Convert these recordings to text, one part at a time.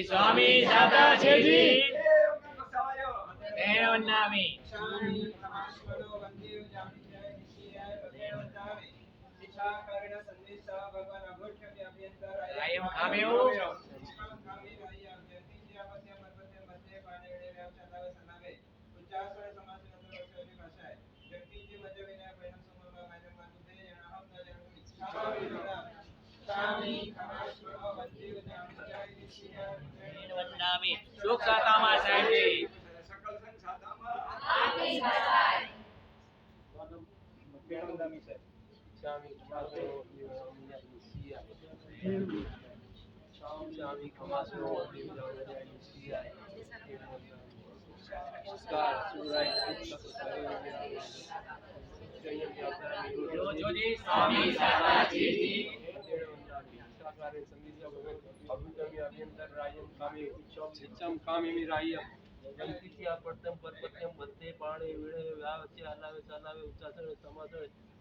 स्वामी दादा छेजी वंदनामी वंदनामी सुख सातामा साहेब जी सकल संसादामा आपकी बसाई वंदनामी साहेब स्वामी खमासनो स्वामी दादा छेजी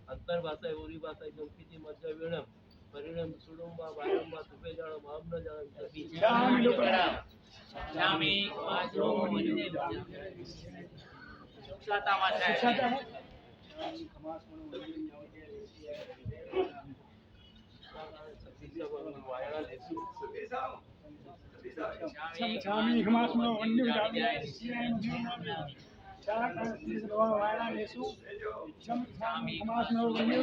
अंतर भाषा ओरी भाषा गंकिती मध्य विणम परिणम सुडुंबा वारंबा तुपे जाणो माम न जाणो स्वामी वासो वंदे सुख सातामा साहेब स्वामी खमासनो वन्य स्वामी खमासनो वन्य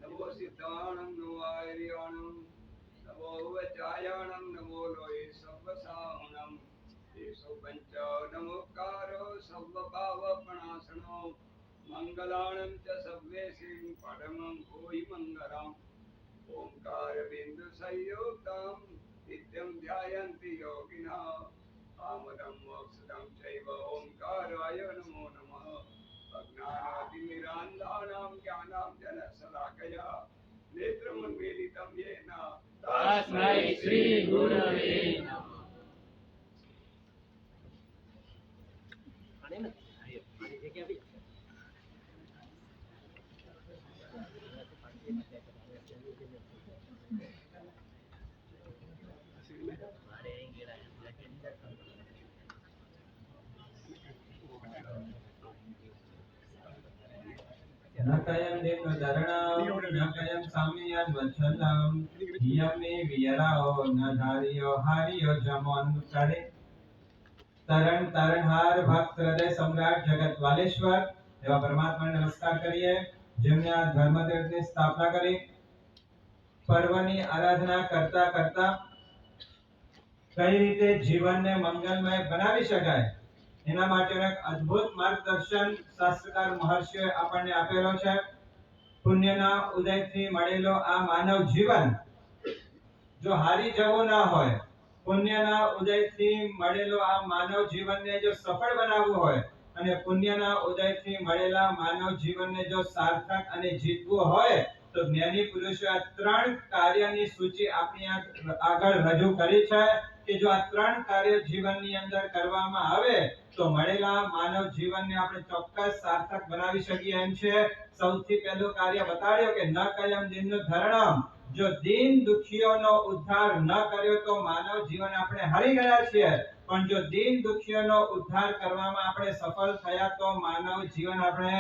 नमो सिद्धाणं नमो आर्याणं नमो वचायाणं नमो लोये सर्वसाहणं येषु पंच नमोकारो सर्वभावपणासनो मंगलाणं च सर्वेषां परमं भूय मंगलम् ओंकार बिंदु संयुक्तं नित्यं ध्यायन्ति योगिनः कामदं मोक्षदं चैव ओंकाराय नमो नमः अज्ञानातिमिरान्धानां ज्ञानाञ्जनशलाकया नेत्रमुन्मीलितं येन तस्मै श्री गुरवे नमः न कयं देव धरणं न कयं साम्यं वचनं यमे वियराओ न धारियो हारियो जमोन करे तरण तरणहार भक्त हृदय सम्राट जगत वालेश्वर एवं परमात्मा ने नमस्कार करिए જેમને આ ધર્મદેવની સ્થાપના કરી પર્વની આરાધના કરતા કરતા કઈ રીતે જીવનને મંગલમય બનાવી શકાય એના માટેનો એક અદ્ભુત માર્ગદર્શન શાસ્ત્રકાર મહર્ષિઓએ આપણને આપેલો છે પુણ્યના ઉદયથી મળેલો આ માનવ જીવન જો હારી જવું ના હોય પુણ્યના ઉદયથી મળેલો આ માનવ જીવનને જો સફળ બનાવવું હોય અને પુણ્યના ઉદયથી મળેલા માનવ જીવનને જો સાર્થક અને જીતવું હોય તો જ્ઞાની પુરુષોએ આ ત્રણ કાર્યની સૂચિ આપણી આગળ રજૂ કરી છે કે જો આ ત્રણ કાર્ય જીવનની અંદર કરવામાં આવે તો મળેલા માનવ જીવનને આપણે ચોક્કસ સાર્થક બનાવી શકીએ એમ છે સૌથી પહેલું કાર્ય બતાડ્યો કે ન કયમ દિનનું ધરણમ જો દીન દુખીઓનો ઉદ્ધાર ન કર્યો તો માનવ જીવન આપણે હારી ગયા છીએ પણ જો દીન દુખીઓનો ઉદ્ધાર કરવામાં આપણે સફળ થયા તો માનવ જીવન આપણે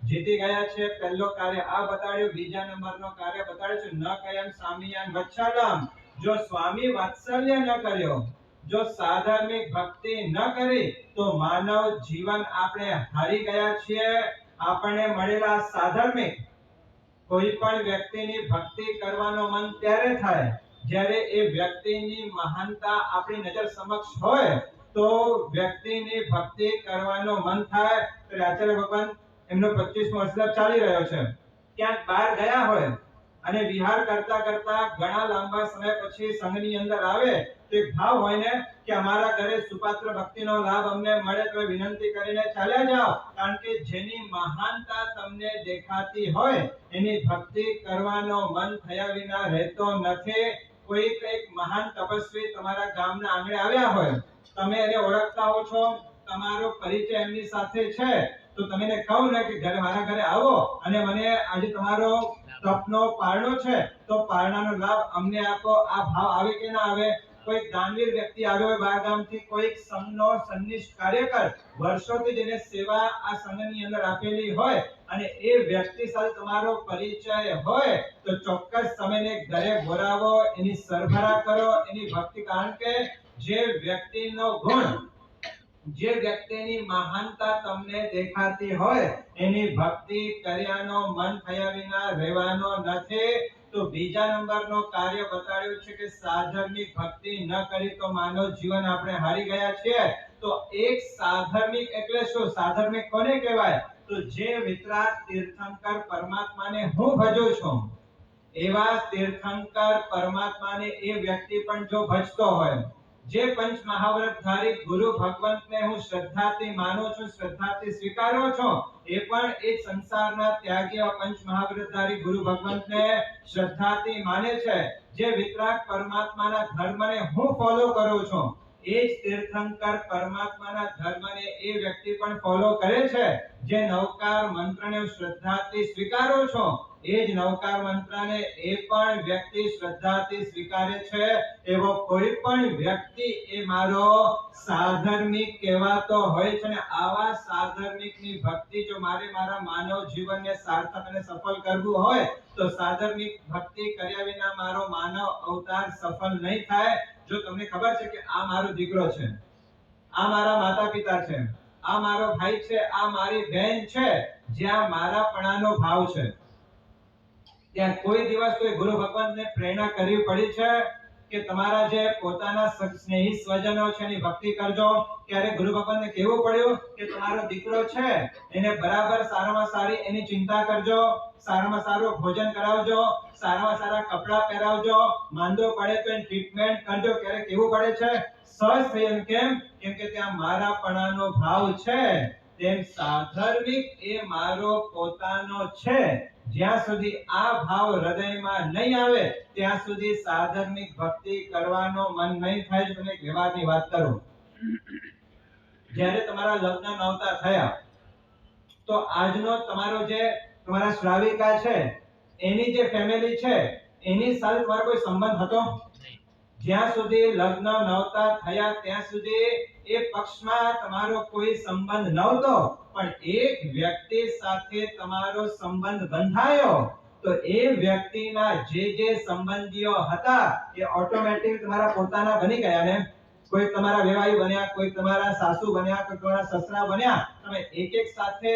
જીતી ગયા છે પહેલો કાર્ય આ બતાડ્યું બીજા નંબરનો કાર્ય બતાડ્યું છે ન કયમ સામિયાન વત્સલમ જો સ્વામી વાત્સલ્ય ન કર્યો જો સાધાર્મિક ભક્તિ ન કરી તો માનવ જીવન આપણે હારી ગયા છીએ આપણે મળેલા સાધાર્મિક કોઈ પણ વ્યક્તિની ભક્તિ કરવાનો મન ત્યારે થાય જ્યારે એ વ્યક્તિની મહાનતા આપણી નજર સમક્ષ હોય તો વ્યક્તિની ભક્તિ કરવાનો મન થાય તો આચાર્ય ભગવાન એમનો 25મો વર્ષ ચાલી રહ્યો છે ક્યાંક બહાર ગયા હોય અને વિહાર કરતા કરતા ઘણા લાંબા સમય પછી સંઘની અંદર આવે તો એક ભાવ હોય ને કે અમારા ઘરે સુપાત્ર ભક્તિનો લાભ અમને મળે તો વિનંતી કરીને ચાલ્યા જાઓ કારણ કે જેની મહાનતા તમને દેખાતી હોય એની ભક્તિ કરવાનો મન થયા વિના રહેતો નથી કોઈક એક મહાન તપસ્વી તમારા ગામના આંગણે આવ્યા હોય, તમે એને ઓળખતા હો છો, તમારો પરિચય એમની સાથે છે, તો તમે એને કહો ને કે ઘરે મારા ઘરે આવો અને મને આજે તમારો તપનો પારણો છે તો પારણાનો લાભ અમને આપો. આ ભાવ આવે કે ના આવે? કોઈ દાનવીર વ્યક્તિ આવ્યો હોય બહાર ગામથી, કોઈક સંઘનો સન્નિષ્ઠ કાર્યકર, વર્ષોથી જેને સેવા આ સંઘની અંદર આપેલી હોય અને એ વ્યક્તિ સાથે તમારો પરિચય હોય તો ચોક્કસ સમયને ઘરે બોલાવો, એની સરભરા કરો, એની ભક્તિ. કારણ કે જે વ્યક્તિનો ગુણ, જે વ્યક્તિની મહાનતા તમને દેખાતી હોય એની ભક્તિ કર્યાનો મન થયા વિના રહેવાનો નથી. તો બીજા નંબરનો કાર્ય બતાડ્યું છે કે સાધર્મિક ભક્તિ ન કરી તો માનવ જીવન આપણે હારી ગયા છીએ. તો એક સાધર્મિક એટલે શું? સાધર્મિક કોને કહેવાય? તો જે વિતરાગ તીર્થંકર પરમાત્માને હું ભજું છું એવા તીર્થંકર પરમાત્માને એ વ્યક્તિ પણ જો ભજતો હોય, જે પંચ મહાવ્રતધારી ગુરુ ભગવંતને હું શ્રદ્ધાથી માનું છું, શ્રદ્ધાથી સ્વીકારું છું, એ પણ એક સંસારના ત્યાગી પંચ મહાવ્રતધારી ગુરુ ભગવંતને શ્રદ્ધાથી માને છે, જે વિતરાગ પરમાત્માના ધર્મને હું ફોલો કરું છું, એ જ તીર્થંકર પરમાત્માના ધર્મને એ વ્યક્તિ પણ ફોલો કરે છે, જે નવકાર મંત્રને હું શ્રદ્ધાથી સ્વીકારું છું, એ જ નવકાર મંત્રને એ પણ વ્યક્તિ શ્રદ્ધાથી સ્વીકારે છે. એવો કોઈ પણ વ્યક્તિ એ મારો સાધર્મિક કહેવાતો હોય છે. ને આવા સાધર્મિકની ભક્તિ જો મારા માનવ જીવનને સાર્થક અને સફળ કરવું હોય તો સાધર્મિક ભક્તિ કર્યા વિના મારો માનવ અવતાર સફળ નહીં થાય. જો તમને ખબર છે કે આ મારો દીકરો છે, આ મારા માતા પિતા છે, આ મારો ભાઈ છે, આ મારી બહેન છે, જ્યાં મારાપણાનો ભાવ છે, ત્યાં કોઈ દિવસ કોઈ ગુરુ ભગવાનને પ્રેરણા કરવી પડી છે કે તમારા જે પોતાના સ્નેહી સ્વજનો છે એની ભક્તિ કરજો? ક્યારે ગુરુ ભગવાનને કહેવું પડ્યું કે તમારો દીકરો છે એને બરાબર સારામાં સારી એની ચિંતા કરજો, સારામાં સારું ભોજન કરાવજો, સારામાં સારા કપડાં પહેરાવજો, માંદો પડે તો એની ટ્રીટમેન્ટ કરજો? ક્યારે કહેવું પડે છે? સહજ થઈ. કેમ? કેમ કે ત્યાં મારાપણાનો ભાવ છે. તેમ સાધર્મિક એ મારો પોતાનો છે. જ્યાં સુધી આ ભાવ હૃદયમાં નહીં આવે ત્યાં સુધી સાધર્મિક ભક્તિ કરવાનો મન નહીં થાય. તમને એક વ્યવહારની વાત કરું. જ્યારે તમારા લગ્ન નહોતા થયા તો આજનો તમારો જે તમારા શ્રાવિકા છે એની જે ફેમિલી છે એની સાથે તમારો કોઈ સંબંધ હતો? જ્યાં સુધી લગ્ન નહોતા થયા ત્યાં સુધી એ પક્ષમાં તમારો કોઈ સંબંધ નહોતો, પણ એક વ્યક્તિ સાથે તમારો સંબંધ બંધાયો તો એ વ્યક્તિના જે સંબંધીઓ હતા એ ઓટોમેટિક તમારા પોતાના બની ગયા ને. કોઈ તમારા વેવાઈ બન્યા, કોઈ તમારા સાસુ બન્યા, કોઈ તમારા સસરા બન્યા. તમે એક સાથે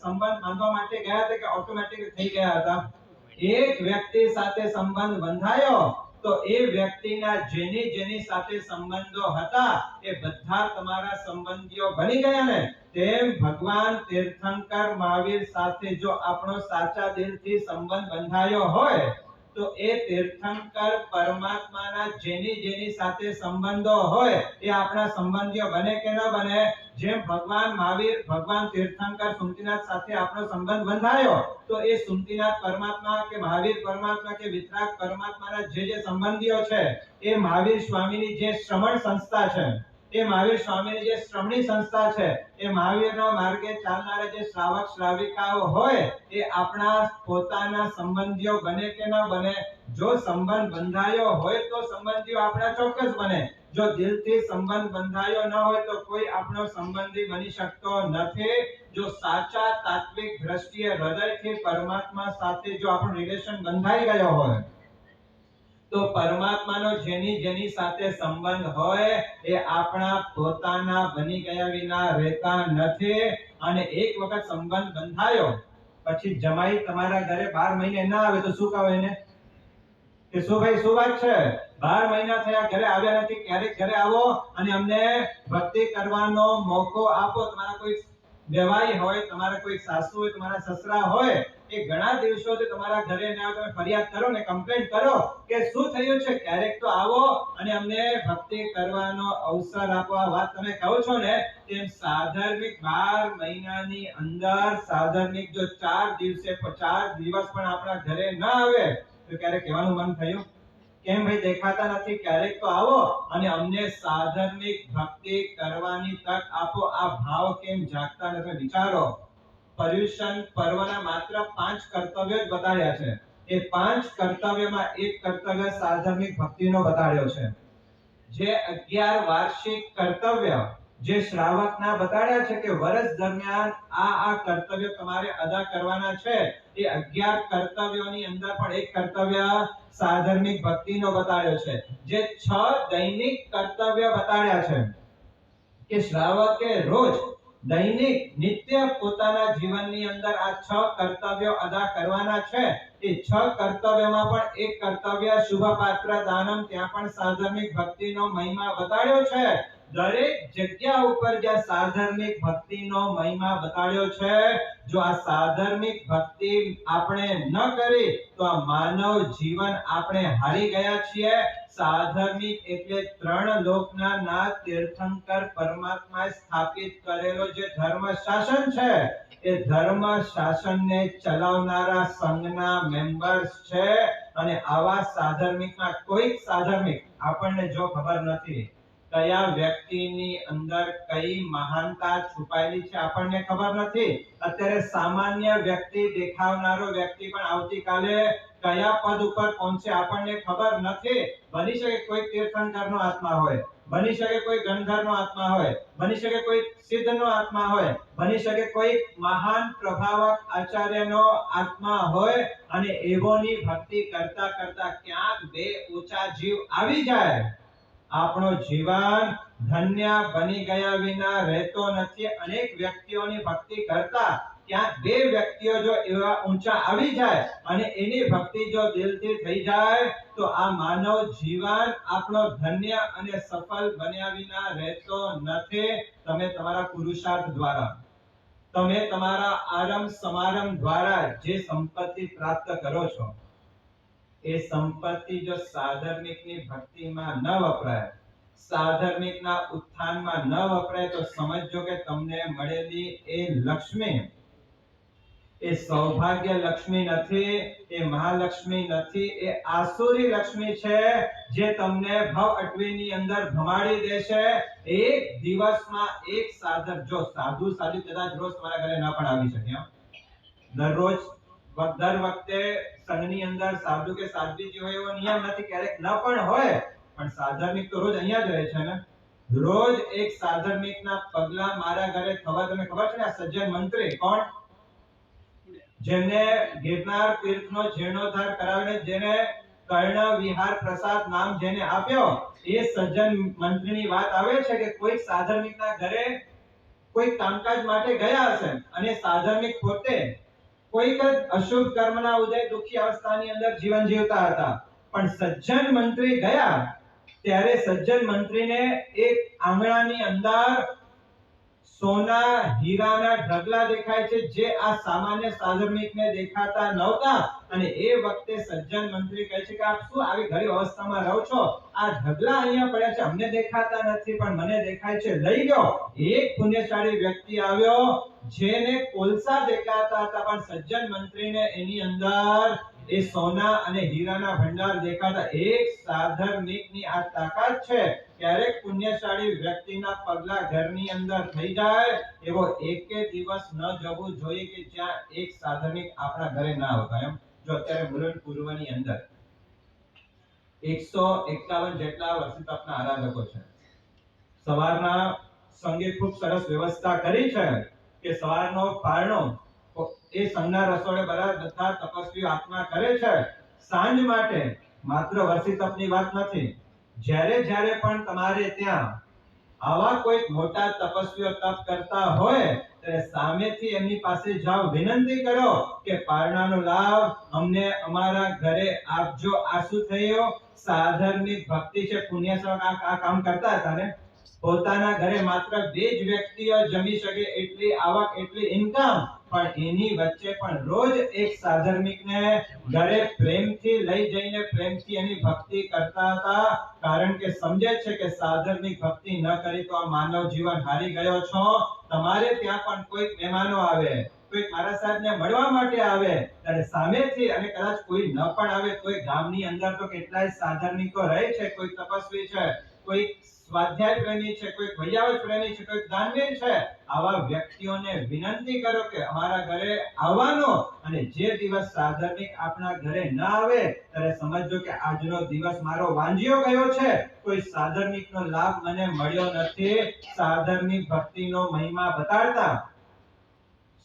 સંબંધ બાંધવા માટે ગયા હતા કે ઓટોમેટિક થઈ ગયા હતા? એક વ્યક્તિ સાથે સંબંધ બંધાયો તો એ વ્યક્તિના જેની સાથે સંબંધો હતા એ બધા તમારા સંબંધીઓ બની ગયા ને. તેમ ભગવાન તીર્થંકર મહાવીર સાથે જો આપણો સાચા દિલથી સંબંધ બંધાયો હોય તો એ તીર્થંકર પરમાત્માના જેની સાથે સંબંધો હોય એ આપણા સંબંધીઓ બને કે ન બને? જેમ ભગવાન મહાવીર, ભગવાન તીર્થંકર સુમતીનાથ સાથે આપણો સંબંધ બંધાયો તો એ સુમતીનાથ પરમાત્મા કે મહાવીર પરમાત્મા કે વિતરાગ પરમાત્માના જે સંબંધીઓ છે એ મહાવીર સ્વામીની જે શ્રમણ સંસ્થા છે, એ મહાવીર સ્વામીની જે શ્રમણી સંસ્થા છે, એ મહાવીરના માર્ગે ચાલનારા જે શ્રાવક શ્રાવિકાઓ હોય એ આપણા પોતાના સંબંધીઓ બને કે ન બને? જો સંબંધ બંધાયો હોય તો સંબંધીઓ આપણા ચોક્કસ બને. જો દિલથી સંબંધ બંધાયો ન હોય તો કોઈ આપણો સંબંધી બની શકતો નથી. જો સાચા તાત્વિક દ્રષ્ટિએ હૃદયથી પરમાત્મા સાથે જો આપણું રિલેશન બંધાઈ ગયો હોય તો પરમાત્માનો જેની સાથે સંબંધ હોય એ આપણા પોતાના બની ગયા વિના રહેતા નથી. અને એક વખત સંબંધ બંધાયો પછી જમાઈ તમારા ઘરે 12 મહિને ના આવે તો શું કહો એને? કે શું ભાઈ શું વાત છે, 12 મહિના થયા ઘરે આવ્યા નથી, ક્યારેક ઘરે આવો અને અમને ભક્તિ કરવાનો મોકો આપો. તમારા કોઈ વેવાઈ હોય, તમારા કોઈ સાસુ હોય, તમારા સસરા હોય એ ઘણા દિવસોથી તમારા ઘરે ન આવે, તમે ફરિયાદ કરો ને કમ્પ્લેન્ટ કરો કે શું થયું છે, ક્યારેક તો આવો અને અમને ભક્તિ કરવાનો અવસર આપો. આ વાત તમે કહો છો ને તેમ સાધર્મિક 12 મહિનાની અંદર સાધર્મિક જો 4 દિવસ પણ આપણા ઘરે ન આવે તો ક્યારે કહેવાનું મન થયું કેમ ભાઈ દેખાતા નથી, ક્યારેક તો આવો અને અમને સાધર્મિક ભક્તિ કરવાની તક આપો. આ ભાવ કેમ જાગતા નથી? વિચારો, પર્યુષણ પર્વના માત્ર 5 કર્તવ્યો જ બતાડ્યા છે. એ 5 કર્તવ્યમાં એક કર્તવ્ય સાધર્મિક ભક્તિનો બતાડ્યો છે. જે 11 વાર્ષિક કર્તવ્ય જે શ્રાવકના બતાડ્યા છે કે વર્ષ દરમિયાન આ કર્તવ્ય તમારે અદા કરવાના છે, એ 11 કર્તવ્યોની અંદર પણ એક કર્તવ્ય સાધર્મિક ભક્તિનો બતાડ્યો છે. જે 6 દૈનિક કર્તવ્ય બતાડ્યા છે કે શ્રાવકે રોજ દૈનિક નિત્ય પોતાના જીવનની અંદર આ 6 કર્તવ્યો અદા કરવાના છે. એ 6 કર્તવ્યમાં પણ એક કર્તવ્ય શુભ પાત્ર દાનમ, ત્યાં પણ સાધર્મિક ભક્તિનો મહિમા બતાડ્યો છે. દરેક જગ્યા ઉપર જ્યાં સાધર્મિક ભક્તિનો મહિમા બતાડ્યો છે, જો આ સાધર્મિક ભક્તિ આપણે ન કરી તો આ માનવ જીવન આપણે હારી ગયા છીએ. સાધર્મિક એટલે 3 લોકના નાથ તીર્થંકર પરમાત્માએ સ્થાપિત કરેલો જે ધર્મ શાસન છે, એ ધર્મ શાસનને ચલાવનારા સંઘના મેમ્બર્સ છે. અને આવા સાધર્મિકમાં કોઈક સાધર્મિક આપણને જો ખબર નથી કયા વ્યક્તિની અંદર કઈ મહાનતા છુપાયેલી છે, આપણને ખબર નથી. અત્યારે સામાન્ય વ્યક્તિ દેખાવનારો વ્યક્તિ પણ આવતીકાલે કયા પદ ઉપર પહોંચે આપણને ખબર નથી. બની શકે કોઈ તીર્થંકરનો આત્મા હોય, બની શકે કોઈ ગંધર્વનો આત્મા હોય, બની શકે કોઈ સિદ્ધનો આત્મા હોય, બની શકે કોઈ મહાન પ્રભાવક આચાર્યનો આત્મા હોય, અને એવોની ભક્તિ કરતા કરતા ક્યાંક 2 ઊંચા જીવ આવી જાય, આપણો જીવન ધન્ય બની ગયા વિના રહેતો નથી. અનેક વ્યક્તિઓની ભક્તિ કરતા ક્યાંક 2 વ્યક્તિઓ જો એવા ઊંચા આવી જાય અને એની ભક્તિ જો દિલથી થઈ જાય, તો આ માનવ જીવન આપણો ધન્ય અને સફળ બન્યા વિના રહેતો નથી. તમે તમારા પુરુષાર્થ દ્વારા, તમે તમારા આરંભ સમારંભ દ્વારા જે સંપત્તિ પ્રાપ્ત કરો છો, એ સંપત્તિ જો સાધર્મિકની ભક્તિમાં ન વપરાય, સાધર્મિકના ઉત્થાનમાં ન વપરાય, તો સમજો કે તમને મળેલી એ લક્ષ્મી એ સૌભાગ્ય લક્ષ્મી નથી, એ મહાલક્ષ્મી નથી, એ આસુરી લક્ષ્મી છે, જે તમને ભવ અટવીની અંદર ભમાડી દેશે. એક દિવસમાં એક સાધક, જો સાધુ સાધુ કદાચ રોજ તમારા ઘરે ન પણ આવી શકે, દરરોજ દર વખતે સંઘની અંદર સાધુ કે સાધ્વીજી હોય એવો નિયમ નથી, ક્યારેક ન પણ હોય, પણ સાધર્મિક તો રોજ અહીંયા જ રહે છે ને. રોજ એક સાધર્મિકના પગલા મારા ઘરે થવા, તમને ખબર છે ને, આ સજ્જન મંત્રી કોણ? જેમને ગિરનાર તીર્થનો જીર્ણોદ્ધાર કરાવીને જેને કર્ણ વિહાર પ્રસાદ નામ જેને આપ્યો, એ સજ્જન મંત્રીની વાત આવે છે કે કોઈ સાધર્મિકના ઘરે કોઈ કામકાજ માટે ગયા હશે, અને સાધર્મિક પોતે કોઈક અશુભ કર્મના ઉદય દુખી અવસ્થાની અંદર જીવન જીવતા હતા, પણ સજ્જન મંત્રી ગયા ત્યારે સજ્જન મંત્રીને એક આંગણાની અંદર સોના હીરાના ઢગલા દેખાય છે, જે આ સામાન્ય સાધર્મિકને દેખાતા નહોતા. અને એ વખતે સજ્જન મંત્રી કહે છે કે આપ શું આવી ગરીબ અવસ્થામાં રહો છો? આ ઢગલા અહીંયા પડ્યા છે, અમને દેખાતા નથી પણ મને દેખાય છે, લઈ લો. એક પુણ્યશાળી વ્યક્તિ આવ્યો જેને કોલસા દેખાતા હતા, પણ સજ્જન મંત્રીને એની અંદર એ સોના અને હીરાના ભંડાર દેખાતા. એક સાધર્મિકની આ તાકાત છે. ક્યારેક પુણ્યશાળી વ્યક્તિના પગલા ઘરની અંદર થઈ જાય, એવો એકે દિવસ ન જવું જોઈએ કે જ્યાં એક સાધર્મિક આપણા ઘરે ના આવતા. એમ જો અત્યારે મુલંડ પૂર્વની અંદર 151 જેટલા વર્ષિત આપના આરાધકો છે. સવારના સંગે ખૂબ સરસ વ્યવસ્થા કરી છે કે સવારનો પારણો એ સંઘના રસોડે બધા તપસ્વીઓ આત્મા કરે છે. સાંજ માટે માત્ર વર્ષી તપની વાત નથી, જ્યારે પણ તમારે ત્યાં આવા કોઈ મોટા તપસ્વીઓ તપ કરતા હોય ત્યારે સામેથી એમની પાસે જાઓ, વિનંતી કરો કે પારણાનો લાભ અમને અમારા ઘરે આપજો. આ શું થયું? સાધર્મિક ભક્તિ છે. પુણ્યશ્રવક આ કામ કરતા હતા ને, પોતાના ઘરે માત્ર 2 જ વ્યક્તિઓ જમી શકે એટલી આવક, એટલી ઇન્કમ, પણ એની વચ્ચે પણ રોજ એક સાધર્મિકને ઘરે પ્રેમથી લઈ જઈને પ્રેમથી એની ભક્તિ કરતા હતા. કારણ કે સમજે છે કે સાધર્મિક ભક્તિ ન કરી તો આ માનવ જીવન હારી ગયો છો. તમારે ત્યાં પણ કોઈક મહેમાનો આવે, કોઈ મારા સાહેબને મળવા માટે આવે ત્યારે સામેથી, અને કદાચ કોઈ ન પણ આવે, કોઈ ગામની અંદર તો કેટલાય સાધર્મિકો રહે છે, કોઈ તપસ્વી છે, કોઈ સ્વાધ્યાય પ્રેમી છે, કોઈ વૈયાવટ પ્રેમી છે, કોઈ દાનવીર છે, આવા વ્યક્તિઓને વિનંતી કરો કે અમારા ઘરે આવવાનો, અને જે દિવસ સાધર્મિક આપણા ઘરે ન આવે ત્યારે સમજો કે આજનો દિવસ મારો વાંજ્યો ગયો છે, કોઈ સાધર્મિકનો લાભ મને મળ્યો નથી. સાધર્મિક ભક્તિનો મહિમા બતાડતા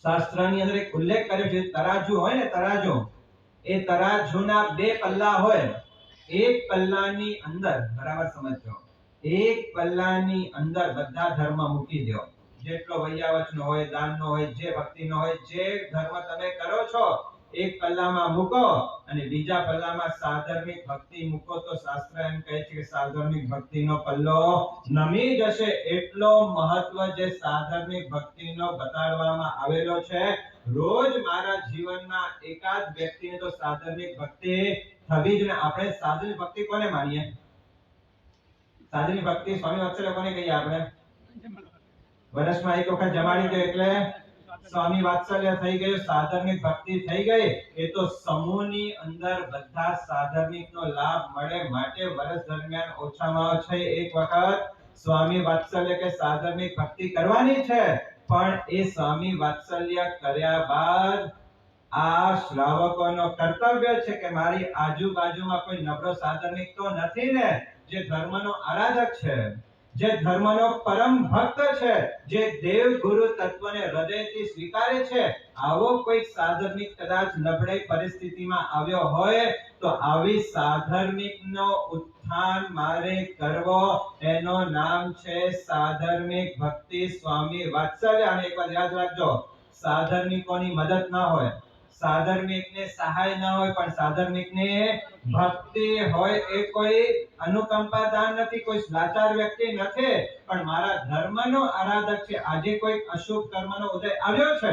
શાસ્ત્રની અંદર એક ઉલ્લેખ કર્યો છે, તરાજુ હોય ને, તરાજુ, એ તરાજુના બે પલ્લા હોય, એક પલ્લાની અંદર, બરાબર સમજો, એક પલ્લાની અંદર બધા ધર્મ મૂકી દો, જેટલો વૈયાવચનો હોય, દાનનો હોય, જે ભક્તિનો હોય, જે ધર્મ તમે કરો છો એક પલ્લામાં મૂકો, અને બીજા પલ્લામાં સાધર્મિક ભક્તિ મૂકો, તો શાસ્ત્ર એમ કહે છે કે સાધર્મિક ભક્તિનો પલ્લો નમી જશે. એટલો મહત્વ જે સાધર્મિક ભક્તિનો બતાડવામાં આવેલો છે. રોજ મારા જીવનમાં એકાદ વ્યક્તિને તો સાધર્મિક ભક્તિ થવી જ. ને આપણે સાધર્મિક ભક્તિ કોને માનીએ? સાધર્મિક ભક્તિ સ્વામી વાત્સલ્ય કોને કહીએ? આપણે વર્ષમાં એક વખત જમાડી દે એટલે સ્વામી વાત્સલ્ય થઈ ગયું, સાધર્મિક ભક્તિ થઈ ગઈ. એ તો સમૂહની અંદર બધા સાધર્મિકનો લાભ મળે માટે વર્ષ દરમિયાન ઓછામાં ઓછા એક વખત સ્વામી વાત્સલ્ય કે સાધર્મિક ભક્તિ કરવાની છે. પણ એ સ્વામી વાત્સલ્ય કર્યા બાદ આ શ્રાવકોનો કર્તવ્ય છે કે મારી આજુબાજુમાં કોઈ નબળો સાધર્મિક તો નથી ને, જે ધર્મનો આરાધક છે, જે ધર્મનો પરમ ભક્ત છે, જે દેવ ગુરુ તત્વને હૃદયથી સ્વીકારે છે. આવો કોઈ સાધર્મિક કદાચ નબળી પરિસ્થિતિમાં આવ્યો હોય તો આવી સાધર્મિકનો ઉત્થાન મારે કરવો, એનો નામ છે સાધર્મિક ભક્તિ સ્વામી વાત્સલ્ય. અને એક વાત યાદ રાખજો, સાધર્મિકોની મદદ ના હોય, સાધર્મિકને સહાય ના હોય, પણ સાધર્મિકને ભક્તિ હોય. એ કોઈ અનુકંપા દાન નથી, કોઈ લાચાર વ્યક્તિ નથી, પણ મારા ધર્મનો આરાધક છે. આજે કોઈ અશુભ કર્મનો ઉદય આવ્યો છે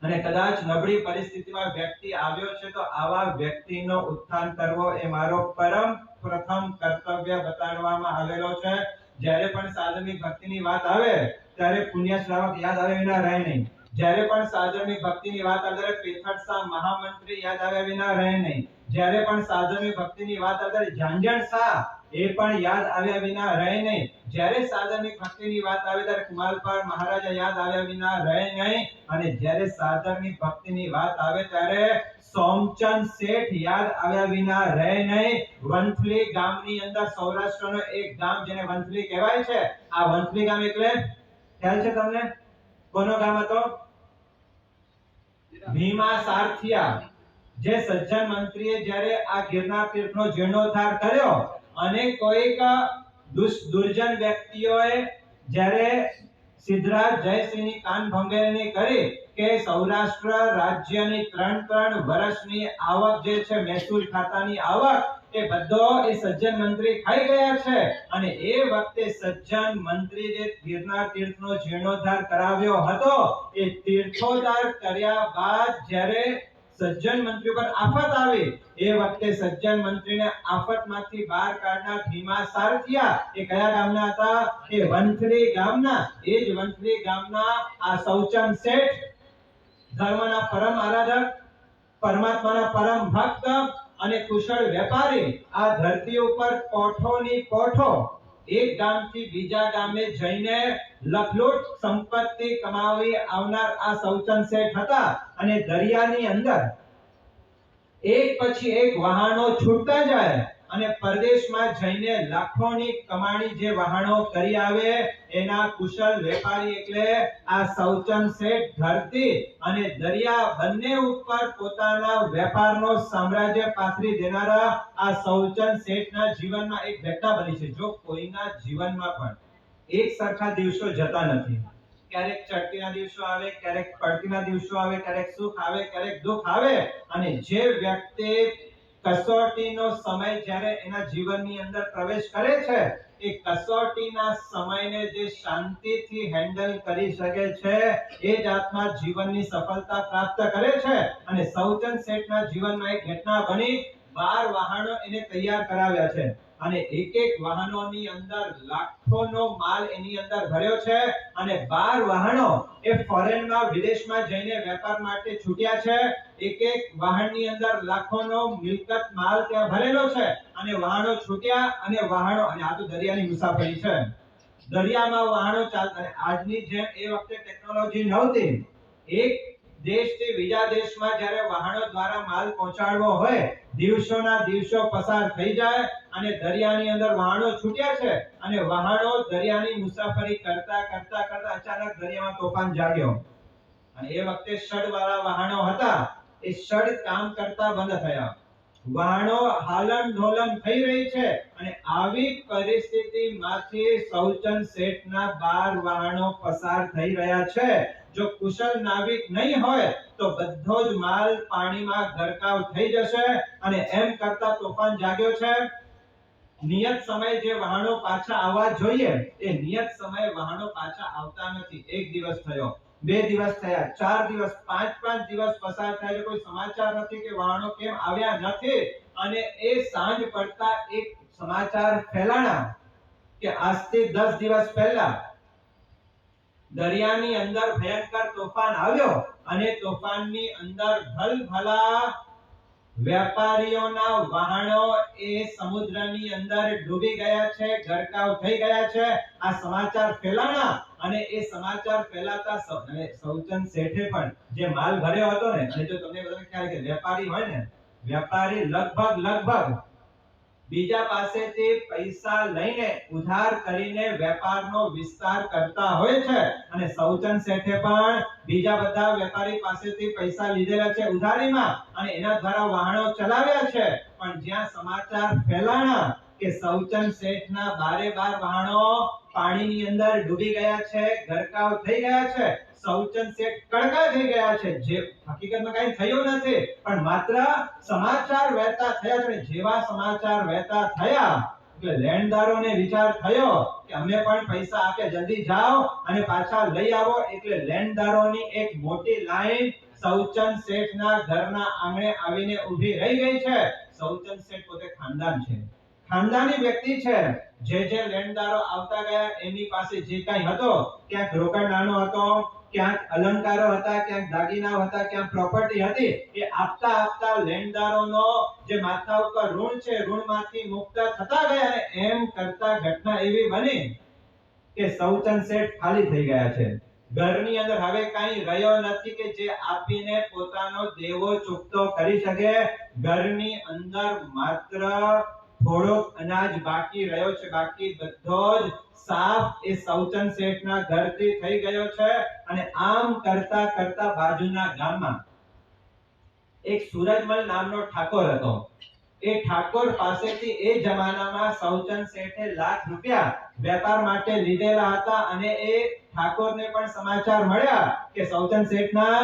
અને કદાચ નબળી પરિસ્થિતિમાં વ્યક્તિ આવ્યો છે, તો આવા વ્યક્તિનો ઉત્થાન કરવો એ મારો પરમ પ્રથમ કર્તવ્ય બતાડવામાં આવેલો છે. જ્યારે પણ સાધર્મિક ભક્તિની વાત આવે ત્યારે પુણ્ય શ્રાવક યાદ આવે વિના રહે નહીં. જ્યારે પણ સાધર્મિક ભક્તિની વાત આવે ત્યારે પેથડ શાહ મહામંત્રી યાદ આવ્યા વિના રહે નહીં. જ્યારે પણ સાધર્મિક ભક્તિની વાત આવે ત્યારે ઝાંઝણ શાહ એ પણ યાદ આવ્યા વિના રહે નહીં. જ્યારે સાધર્મિક ભક્તિની વાત આવે ત્યારે કુમારપાળ મહારાજા યાદ આવ્યા વિના રહે નહીં. અને જ્યારે સાધર્મિક ભક્તિની વાત આવે ત્યારે સોમચંદ શેઠ યાદ આવ્યા વિના રહે નહીં. વંથલી ગામની અંદર સૌરાષ્ટ્રનો એક ગામ જેને વંથલી કહેવાય છે, આ વંથલી ગામ એટલે ખ્યાલ છે તમને કોનો ગામ હતો? ભીમા સારથિયા. જે સજ્જન મંત્રીએ જ્યારે આ ગિરનાર તીર્થનો જીર્ણોદ્ધાર કર્યો અને કોઈક દુર્જન વ્યક્તિઓએ જ્યારે સિદ્ધરાજ જયસિંહની કાન ભંગેરણી કરી કે સૌરાષ્ટ્ર રાજ્યની 3 વર્ષની આવક જે છે મહેસૂલ ખાતાની આવક, એ બધો એ સજ્જન મંત્રી ખાઈ ગયા છે. અને એ વખતે સજ્જન મંત્રી જે ગિરનાર તીર્થનો જીર્ણોદ્ધાર કરાવ્યો હતો, એ તીર્થોદ્ધાર કર્યા બાદ જ્યારે સજ્જન મંત્રી પર આફત આવી, એ વખતે સજ્જન મંત્રીને આફતમાંથી બહાર કાઢનાર ભીમા સારથિયા એ કયા ગામના હતા? એ વંથલી ગામના. એ જ વંથલી ગામના આ સૌચંદ શેઠ, ધર્મના પરમ આરાધક, પરમાત્માના પરમ ભક્ત અને કુશળ વેપારી, આ ધરતી ઉપર કોઠોની કોઠો એક ગામથી બીજા ગામે જઈને લખલૂટ સંપત્તિ કમાવી આવનાર આ સૌચંદ શેઠ હતા. અને દરિયાની અંદર એક પછી એક વહાણો છૂટતા જાય અને પરદેશમાં જઈને લાખોની કમાણી જે વહાણો કરી આવે, એના કુશળ વેપારી એટલે આ સૌચંદ શેઠ ધરતી અને દરિયા બંને ઉપર પોતાના વેપારનો સામ્રાજ્ય પાથરી દેનારા આ સૌચંદ શેઠના જીવનમાં એક ઘટના બની છે. જો કોઈના જીવનમાં પણ એક સરખા દિવસો જતા નથી, ક્યારેક ચડતીના દિવસો આવે, ક્યારેક પડતીના દિવસો આવે, ક્યારેક સુખ આવે, ક્યારેક દુઃખ આવે, અને જે વ્યક્તિ કસોટીનો સમય જ્યારે એના જીવનની અંદર પ્રવેશ કરે છે, એ કસોટીના સમયને જે શાંતિથી હેન્ડલ કરી શકે છે, એ જ આત્મા જીવનની સફળતા પ્રાપ્ત કરે છે. અને સૌચંદ શેઠના જીવનમાં એક ઘટના બની. 12 વહાણો એને તૈયાર કરાવ્યા છે. અને એક એક વાહનોની અંદર લાખોનો માલ એની અંદર ભર્યો છે અને 12 વાહનો એ ફોરેનમાં વિદેશમાં જઈને વેપાર માટે છૂટ્યા છે. એક એક વાહનની અંદર લાખોનો મિલકત માલ ત્યાં ભરેલો છે અને વાહનો છૂટ્યા અને આ તો દરિયાની મુસાફરી છે. દરિયામાં વાહનો ચાલતા અને આજની જેમ એ વખતે ટેકનોલોજી નહોતી. એક દેશથી બીજા દેશમાં જ્યારે વાહનો દ્વારા માલ પહોંચાડવો હોય દિવસોના દિવસો પસાર થઈ જાય અને દરિયાની અંદર વાહનો છૂટ્યા છે અને વાહનો દરિયાની મુસાફરી કરતા અચાનક દરિયામાં તોફાન જાગ્યો અને એ વખતે શડવાળા વાહનો હતા એ શડ કામ કરતા બંધ થયા. વાહનો હાલન ડોલન થઈ રહી છે અને આવી પરિસ્થિતિમાંથી સૌચંદ શેઠના 12 વાહનો પસાર થઈ રહ્યા છે. જો કુશલ નાવિક નહીં હોય તો બધો જ માલ પાણીમાં ગરકાવ થઈ જશે અને એમ કરતા તોફાન જાગ્યો છે. નિયત સમય જે વાહનો પાછા આવવા જોઈએ એ નિયત સમયે વાહનો પાછા આવતા નથી. 1 દિવસ થયો, 2 દિવસ થયા, 4 દિવસ, 5 દિવસ પસાર થયા, કોઈ સમાચાર નથી કે વાહનો કેમ આવ્યા નથી. અને એ સાંજ પડતા એક સમાચાર ફેલાણા કે આજથી 10 દિવસ પહેલા દરિયાની અંદર ભયંકર તોફાન આવ્યો અને તોફાનની અંદર ભલભલા વેપારીઓના વાહનો એ સમુદ્રની અંદર ડૂબી ગયા છે, ગરકાવ થઈ ગયા છે. આ સમાચાર ફેલાણા અને એ સમાચાર ફેલાતા સૌચંદ શેઠે પણ જે માલ ભર્યો હતો ને, અને જો તમને બધાને ખ્યાલ કે વેપારી હોય ને, વેપારી લગભગ બીજા પાસેથી પૈસા લઈને ઉધાર કરીને વેપારનો વિસ્તાર કરતા હોય છે અને સૌચંદ શેઠે પણ બીજા બધા વેપારી પાસેથી પૈસા લીધેલા છે ઉધારીમાં અને એના દ્વારા વાહનો ચલાવ્યા છે. પણ જ્યાં સમાચાર ફેલાણા કે સૌચંદ શેઠના 12 વાહનો પાણીની અંદર ડૂબી ગયા છે, ગરકાવ થઈ ગયા છે, સૌચંદ શેઠ કડકા થઈ ગયા છે. જે હકીકતમાં કંઈ થયું નથી પણ માત્ર સમાચાર વહેતા થયા છે. જેવા સમાચાર વહેતા થયા એટલે લેણદારોને વિચાર થયો કે અમે પણ પૈસા આપ્યા, જલ્દી જાઓ અને પાછા લઈ આવો. એટલે લેણદારોની એક મોટી લાઈન સૌચંદ શેઠના ઘરના આંગણે આવીને ઊભી રહી ગઈ છે. સૌચંદ શેઠ પોતે ખાનદાન છે, ખાનદાની વ્યક્તિ છે. જે લેણદારો આવતા ગયા એની પાસે જે કંઈ હતો, ક્યાંક રોકડ નાનો હતો, ક્યાંક અલંકારો હતા, ક્યાંક દાગીના હતા, ક્યાંક પ્રોપર્ટી હતી, એ આપતા લેણદારોનો જે માથા ઉપર ઋણ છે ઋણમાંથી મુક્ત થતા ગયા અને એમ કરતા ઘટના એવી બની કે સૌચંદ શેઠ ખાલી થઈ ગયા છે. ઘરની અંદર હવે કાંઈ રહ્યો નથી કે જે આપીને પોતાનો દેવો ચૂકતો કરી શકે. ઘરની અંદર માત્ર થોડોક અનાજ બાકી રહ્યો છે, બાકી બધો જ સાફ એ સૌચંદ શેઠના ઘરથી થઈ ગયો છે. અને આમ કરતા બાજુના ગામમાં એક સૂરજમલ નામનો ઠાકોર હતો. એ ઠાકોર પાસેથી એ જમાનામાં સૌચંદ શેઠે લાખ રૂપિયા વેપાર માટે લીધેલા હતા અને એ ઠાકોરને પણ સમાચાર મળ્યા કે સૌચંદ શેઠના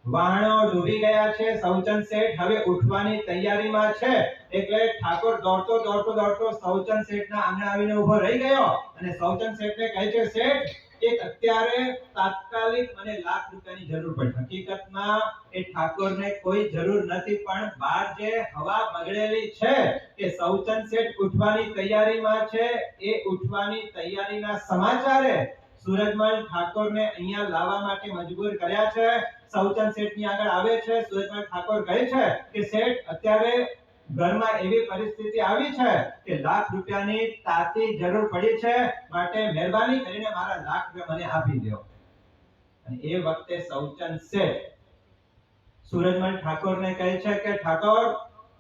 વાહનો ડૂબી ગયા છે, સૌચંદ શેઠ હવે ઉઠવાની તૈયારીમાં છે. એટલે ઠાકોર દોડતો સૌચંદ શેઠના આંગણે આવીને ઊભો રહી ગયો અને સૌચંદ શેઠને કહે છે, શેઠ એક અત્યારે તાત્કાલિક મને લાખ રૂપિયાની જરૂર પડી. હકીકતમાં એ ઠાકોરને કોઈ જરૂર નથી પણ બહાર જે હવા બગડેલી છે કે સૌચંદ શેઠ ઉઠવાની તૈયારીમાં છે, એ ઉઠવાની તૈયારીના સમાચારે સૂરજમલ ઠાકોરને અહીંયા લાવવા માટે મજબૂર કર્યા છે. સૌચંદ શેઠની આગળ આવે છે. સૂરજમલ ઠાકોર કહે છે કે શેઠ અત્યારે ઘરમાં એવી પરિસ્થિતિ આવી છે કે લાખ રૂપિયાની તાતી જરૂર પડી છે, માટે મહેરબાની કરીને મારા લાખ રૂપિયા મને આપી દો. અને એ વખતે સૌચંદ શેઠ સૂરજમલ ઠાકોરને કહે છે કે ઠાકોર,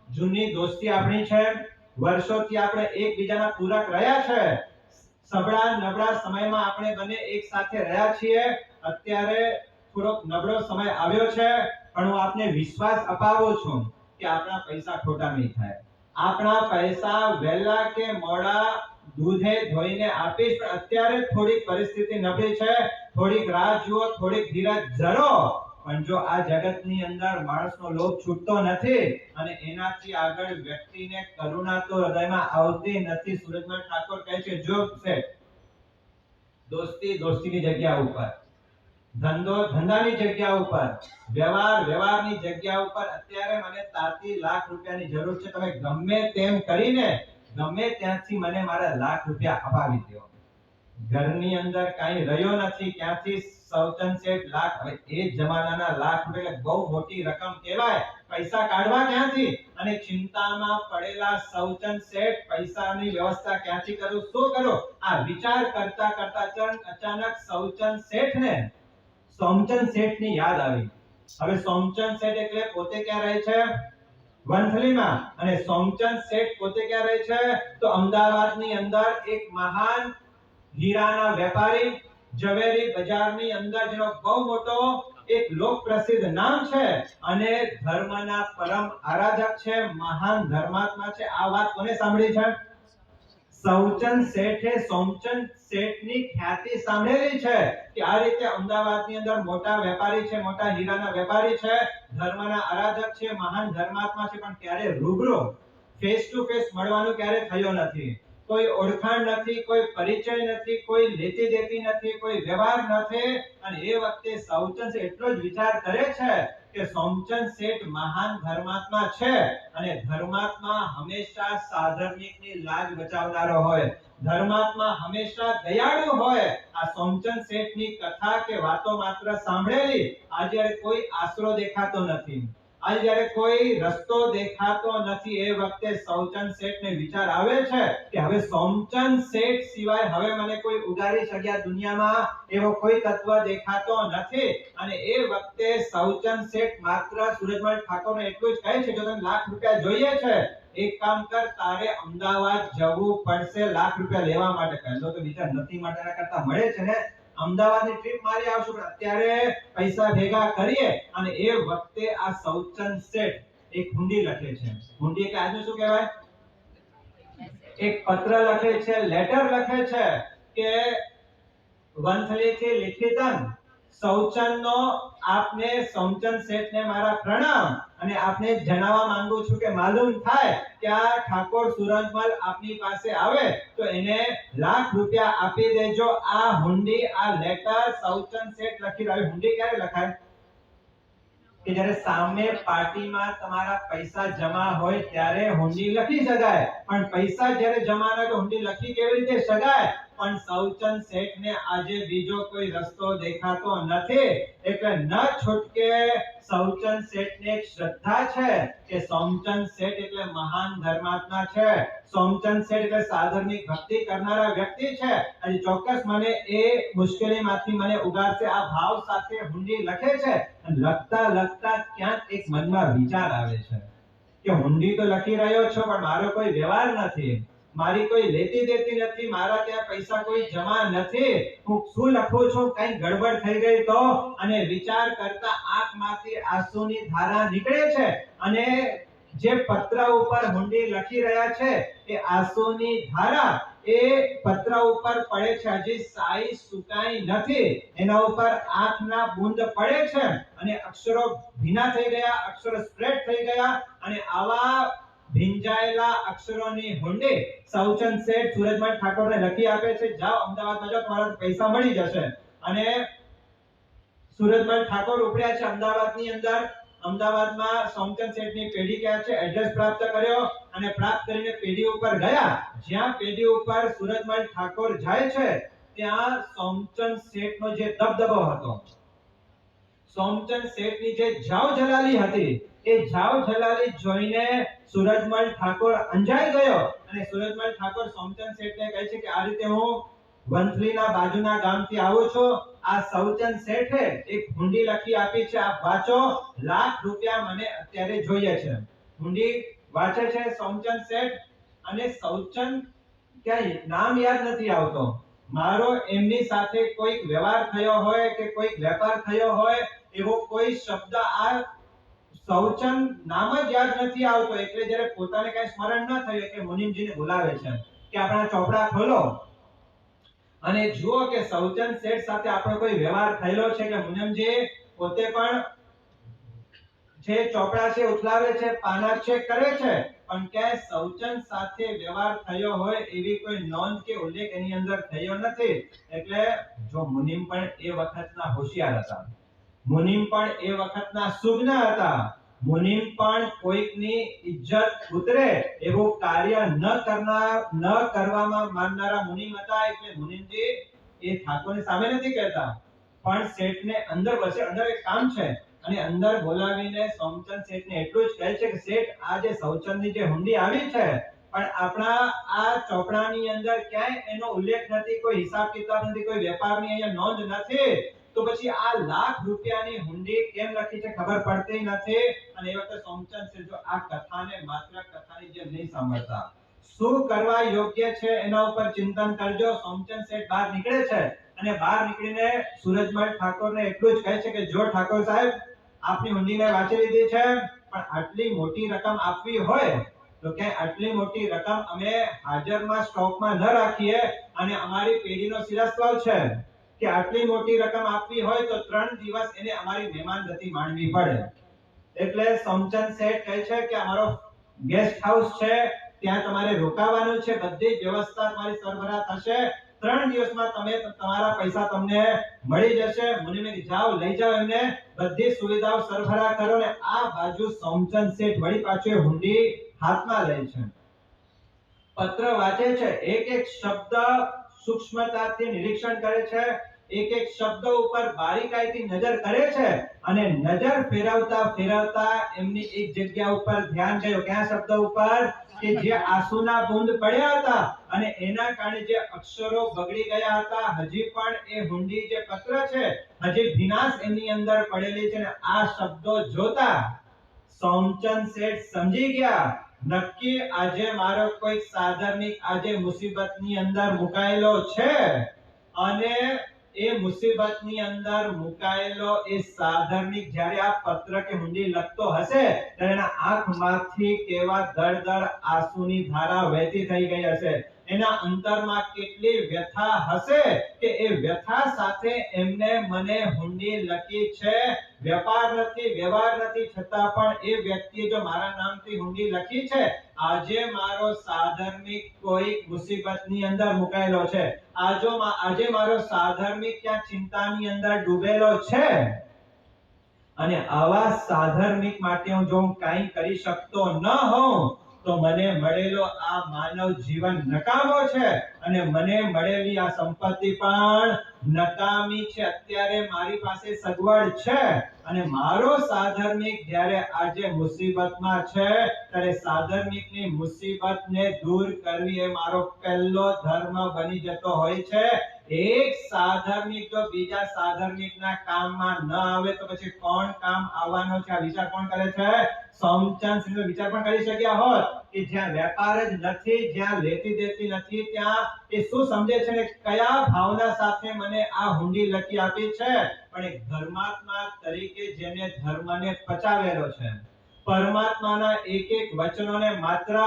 જૂની દોસ્તી આપણી છે, વર્ષોથી આપણે એકબીજાના પૂરક રહ્યા છે, સબળા નબળા સમયમાં આપણે બંને એક સાથે રહ્યા છીએ. અત્યારે થોડોક નબળો સમય આવ્યો છે પણ હું આપને વિશ્વાસ અપાવું છું કે આપણા પૈસા ખોટા નહીં થાય. આપણા પૈસા વહેલા કે મોડા દૂધે ધોઈને આપીશ, પણ અત્યારે થોડીક પરિસ્થિતિ નબળી છે, થોડીક રાહ જુઓ, થોડીક ધીરજ ધરો. પણ જો આ જગતની અંદર માણસનો લોભ છૂટતો નથી અને એનાથી આગળ વ્યક્તિને કરુણા તો હૃદયમાં આવતી નથી. સૂરજમલ ઠાકોર કહે છે, જો શેઠ દોસ્તીની જગ્યા ઉપર, ધંધો ધંધાની જગ્યા ઉપર, વ્યવહારની જગ્યા ઉપર અત્યારે મને તાતી લાખ રૂપિયાની જરૂર છે. તમે ગમે તેમ કરીને ગમે ત્યાંથી મને મારા લાખ રૂપિયા અપાવી દો. ઘરની અંદર કાંઈ રહ્યો નથી, ક્યાંથી સૌચન શેઠ લાખ, હવે એ જમાનાના લાખ રૂપિયા એટલે બહુ મોટી રકમ કહેવાય. પૈસા કાઢવા ક્યાંથી? અને ચિંતામાં પડેલા સૌચન શેઠ પૈસાની વ્યવસ્થા ક્યાંથી કરું, શું કરું, આ વિચાર કરતા કરતા અચાનક સૌચન શેઠને સોમચંદ શેઠની યાદ આવી. હવે સોમચંદ શેઠ એટલે પોતે ક્યાં રહે છે? વંથલીમાં. અને સોમચંદ શેઠ પોતે ક્યાં રહે છે? તો અમદાવાદની અંદર એક મહાન હીરાના વેપારી, ઝવેરી બજારની અંદર જેનો બહુ મોટો એક લોક પ્રસિદ્ધ નામ છે અને ધર્મના પરમ આરાધક છે, મહાન ધર્માત્મા છે. આ વાત કોને સાંભળી છે? સૌચંદ શેઠે સોમચંદ શેઠની ખ્યાતિ સાંભળેલી છે કે આ રીતે અમદાવાદની અંદર મોટા વેપારી છે, મોટા હીરાના વેપારી છે, ધર્મના આરાધક છે, મહાન ધર્માત્મા છે, પણ ક્યારે રૂબરૂ ફેસ ટુ ફેસ મળવાનું ક્યારે થયો નથી. કોઈ ઓળખાણ નથી, કોઈ પરિચય નથી, કોઈ લેતી દેતી નથી, કોઈ વ્યવહાર નથી. અને એ વખતે સૌચંદ શેઠ એટલો જ વિચાર કરે છે કે સોમચંદ શેઠ મહાન ધર્માત્મા છે અને ધર્માત્મા હંમેશા સાધર્મિકની લાજ બચાવનારો હોય, ધર્માત્મા હંમેશા દયાળુ હોય. આ સોમચંદ શેઠની કથા કે વાતો માત્ર સાંભળેલી, આજે કોઈ આશરો દેખાતો નથી, આજે જ્યારે કોઈ રસ્તો દેખાતો નથી, એ વખતે સૌચંદ શેઠને વિચાર આવે છે કે હવે સોમચંદ શેઠ સિવાય હવે મને કોઈ ઉગારી શક્યા દુનિયામાં એવો કોઈ તત્વ દેખાતો નથી. અને એ વખતે સૌચંદ શેઠ માત્ર સૂરજમલ ઠાકોરને એટલું જ કહે છે, જો તને લાખ રૂપિયા જોઈએ છે, એક કામ કર, તારે અમદાવાદ જવું પડશે લાખ રૂપિયા લેવા માટે. પહેલો તો વિચાર નથી માટેના કરતા મળે છે ને, અમદાવાદની ટ્રીપ મારી આવશું, પણ અત્યારે પૈસા ભેગા કરીએ. અને એ વખતે આ સૌચંદ શેઠ એક હુંડી લખે છે. હુંડી એટલે આજનું શું કહેવાય? એક પત્ર લખે છે, લેટર લખે છે કે વંથલીથી લિખિતન સૌચંદનો આપને સોમચંદ શેઠને મારા પ્રણામ, અને આપને જણાવવા માંગુ છું કે માલુમ થાય કે આ ઠાકોર સુરજમલ આપની પાસે આવે તો એને લાખ રૂપિયા આપી દેજો. આ હુંડી, આ લેટર સૌચંદ શેઠ લખી રહ્યો. હુંડી ક્યારે લખાય? કે જ્યારે સામે પાર્ટીમાં તમારા પૈસા જમા હોય ત્યારે હુંડી લખી શકાય, પણ પૈસા જ્યારે જમા ન હોય તો હુંડી લખી કેવી રીતે શકાય? પણ સૌચંદ શેઠને આજે બીજો કોઈ રસ્તો દેખાતો નથી, એટલે ન છૂટકે સૌચંદ શેઠને એક શ્રદ્ધા છે કે સોમચંદ શેઠ એટલે મહાન ધર્માત્મા છે, સોમચંદ શેઠ એટલે સાધર્મિક ભક્તિ કરનારા વ્યક્તિ છે, અને ચોક્કસ મને એ મુશ્કેલીમાંથી મને ઉગારશે. આ ભાવ સાથે હુંડી લખે છે. અને લખતા લખતા ક્યાંક એક મનમાં વિચાર આવે છે કે હુંડી તો લખી રહ્યો છો, પણ મારો કોઈ વ્યવહાર નથી, મારી કોઈ લેતી દેતી નથી, મારા ત્યાં પૈસા કોઈ જમા નથી, હું શું લખું છું, કઈ ગડબડ થઈ ગઈ તો? અને વિચાર કરતા આંખમાંથી આંસુની ધારા નીકળે છે. અને જે પત્ર ઉપર હુંડી લખી રહ્યા છે એ આંસુની ધારા એ પત્ર ઉપર પડે છે, હજી સાઈ સુકાઈ નથી, એના ઉપર આંખના બૂંદ પડે છે અને અક્ષરો ભીના થઈ ગયા, અક્ષરો સ્પ્રેડ થઈ ગયા. અને આવા ભીંજાયેલા અક્ષરોની હુંડી સૌચંદ શેઠ સૂરજમલ ઠાકોરને લખી આપે છે, જાઓ અમદાવાદમાં જાઓ, તમારા પૈસા મળી જશે. અને સૂરજમલ ઠાકોર ઉપડ્યા છે અમદાવાદની અંદર. અમદાવાદમાં સોમચંદ શેઠની પેઢી ક્યાં છે, એડ્રેસ પ્રાપ્ત કર્યો અને પ્રાપ્ત કરીને પેઢી ઉપર ગયા. જ્યાં પેઢી ઉપર સૂરજમલ ઠાકોર જાય છે ત્યાં સોમચંદ શેઠનો જે દબદબો હતો, સોમચંદ શેઠની જે જાવ જલાલી હતી, એ જાવ જલાલી જોઈને સૂરજમલ ઠાકોર અંજાઈ ગયો. અને સૂરજમલ ઠાકોર સોમચંદ શેઠને કહે છે કે આ રીતે હું વંથલીના બાજુના ગામથી આવું છું, આ સૌચંદ શેઠે એક હુંડી લખી આપી છે, આપ વાંચો, લાખ રૂપિયા મને અત્યારે જોઈએ છે. હુંડી વાંચે છે સોમચંદ શેઠ. અને સૌચંદ ક્યાંય નામ યાદ નથી આવતો, મારો એમની સાથે કોઈક વ્યવહાર થયો હોય કે કોઈક વેપાર થયો હોય એવો કોઈ શબ્દ આ સૌચંદ નામ જ યાદ નથી આવતો. એટલે જ્યારે પોતાને કઈ સ્મરણ ન થયું એટલે મુનિમજીને બોલાવે છે કે આપણા ચોપડા ખોલો અને જુઓ કે સૌચંદ શેઠ સાથે આપણો કોઈ વ્યવહાર થયેલો છે કે. મુનિમજી પોતે પણ જે ચોપડા છે ઉથલાવે છે, પાના ચેક કરે છે, પણ ક્યાંય સૌચંદ સાથે વ્યવહાર થયો હોય એવી કોઈ નોંધ કે ઉલ્લેખ એની અંદર થયો નથી. એટલે જો મુનિમ પણ એ વખતના હોશિયાર હતા, મુનિમ પણ એ વખતના સુજ્ઞ હતા, મુનિમ પણ કોઈકની ઇજ્જત ઉતરે એવું કાર્ય ન કરવામાં માનનારા મુનિમ હતા. એટલે મુનિમજી એ ઠાકોરની સામે નથી કહેતા, પણ શેઠને અંદર બસે, અંદર એક કામ છે અને અંદર બોલાવીને સોમચંદ શેઠને એટલું જ કહે છે કે શેઠ, આ જે સૌચંદની જે હુંડી આવી છે, પણ આપણા આ ચોપડાની અંદર ક્યાંય એનો ઉલ્લેખ નથી, કોઈ હિસાબ કિતાબ નથી, કોઈ વેપારની અહીંયા નોંધ નથી, તો પછી આ લાખ રૂપિયાની હુંડી કેમ લખી છે ખબર પડતી નથી. અને એ વખતે સોમચંદ શેઠ જો આ કથાને માત્ર કથાની જેમ નહીં સાંભળતા, શું કરવા યોગ્ય છે એના ઉપર ચિંતન કરજો. સોમચંદ શેઠ બહાર નીકળે છે અને બહાર નીકળીને સૂરજમલ ઠાકોરને એટલું જ કહે છે કે જો ઠાકોર સાહેબ, આપની હુંડીને વાંચી લીધી છે, પણ આટલી મોટી રકમ આપવી હોય તો કે આટલી મોટી રકમ અમે હાજરમાં સ્ટોકમાં ન રાખીએ, અને અમારી પેઢીનો શિરસ્તર છે કે આટલી મોટી રકમ આપવી હોય તો 3 દિવસ એને અમારી મહેમાનગતિ માણવી પડે. એટલે સોમચંદ શેઠ કહે છે કે અમારો ગેસ્ટ હાઉસ છે, ત્યાં તમારે રોકાવાનું છે, બધી વ્યવસ્થા તમારી સરભરા થશે, 3 દિવસમાં તમે તમારા પૈસા તમને મળી જશે. મુનિમે જાઓ, લઈ જાઓ એમને, બધી સુવિધાઓ સરભરા કરો. ને આ બાજુ સોમચંદ શેઠ વળી પાછો હુંડી હાથમાં લે છે, પત્ર વાંચે છે, એક એક શબ્દ સૂક્ષ્મતાથી નિરીક્ષણ કરે છે, એક એક શબ્દ ઉપર બારીકાઈથી નજર કરે છે, અને નજર ફેરવતા એમની એક જગ્યા ઉપર ધ્યાન ગયું. કયા શબ્દ ઉપર? કે જે આંસુના બૂંદ પડ્યા હતા અને એના કારણે જે અક્ષરો બગડી ગયા હતા, હજી પણ એ હુંડી જે પત્ર છે, હજી ભીનાશ એની અંદર પડેલી છે. આ શબ્દો જોતા સોમચંદ શેઠ સમજી ગયા, નક્કી આજે મારો કોઈ સાધર્મિક આજે મુસીબતની અંદર મુકાયેલો છે, અને એ મુસીબતની અંદર મુકાયેલો એ સાધર્મિક જ્યારે આ પત્ર કે હુંડી લખતો હશે ત્યારે એના આંખમાંથી કેવા દળદળ આંસુની ધારા વહેતી થઈ ગઈ હશે, એના અંતરમાં કેટલી વ્યથા હશે કે એ વ્યથા સાથે એમને મને હુંડી લખી છે, વેપાર નથી, વ્યવહાર નથી, છતાં પણ એ વ્યક્તિએ જો મારા નામથી હુંડી લખી છે, આજે મારો સાધર્મિક કોઈ મુસીબતની અંદર મુકાયેલો છે, આજે મારો સાધર્મિક ક્યાં ચિંતાની અંદર ડૂબેલો છે, અને આવા સાધર્મિક માટે હું જો કંઈ કરી શકતો ન હોઉં તો મને મળેલો આ માનવ જીવન નકામો છે, અને મને મળેલી આ સંપત્તિ પણ નકામી છે. અત્યારે મારી પાસે સગવડ છે, અને મારો સાધર્મિક જ્યારે આજે મુસીબતમાં છે, ત્યારે સાધર્મિકની મુસીબતને દૂર કરવી એ મારો પહેલો ધર્મ બની જતો હોય છે. એક સાધર્મિક જો બીજા સાધર્મિકના કામમાં ન આવે તો પછી કોણ કામ આવવાનો છે? આ વિચાર કોણ કરે છે? સોમચંદ શેઠ વિચાર પણ કરી શક્યા હોત કે જ્યાં વેપાર જ નથી, જ્યાં લેતી દેતી નથી, ત્યાં એ શું સમજે છે ને કયા ભાવના સાથે મને આ હુંડી લખી આપી છે, પણ એક ધર્માત્મા તરીકે જેને ધર્મને પચાવેલો છે, પરમાત્માના એક એક વચનોને માત્ર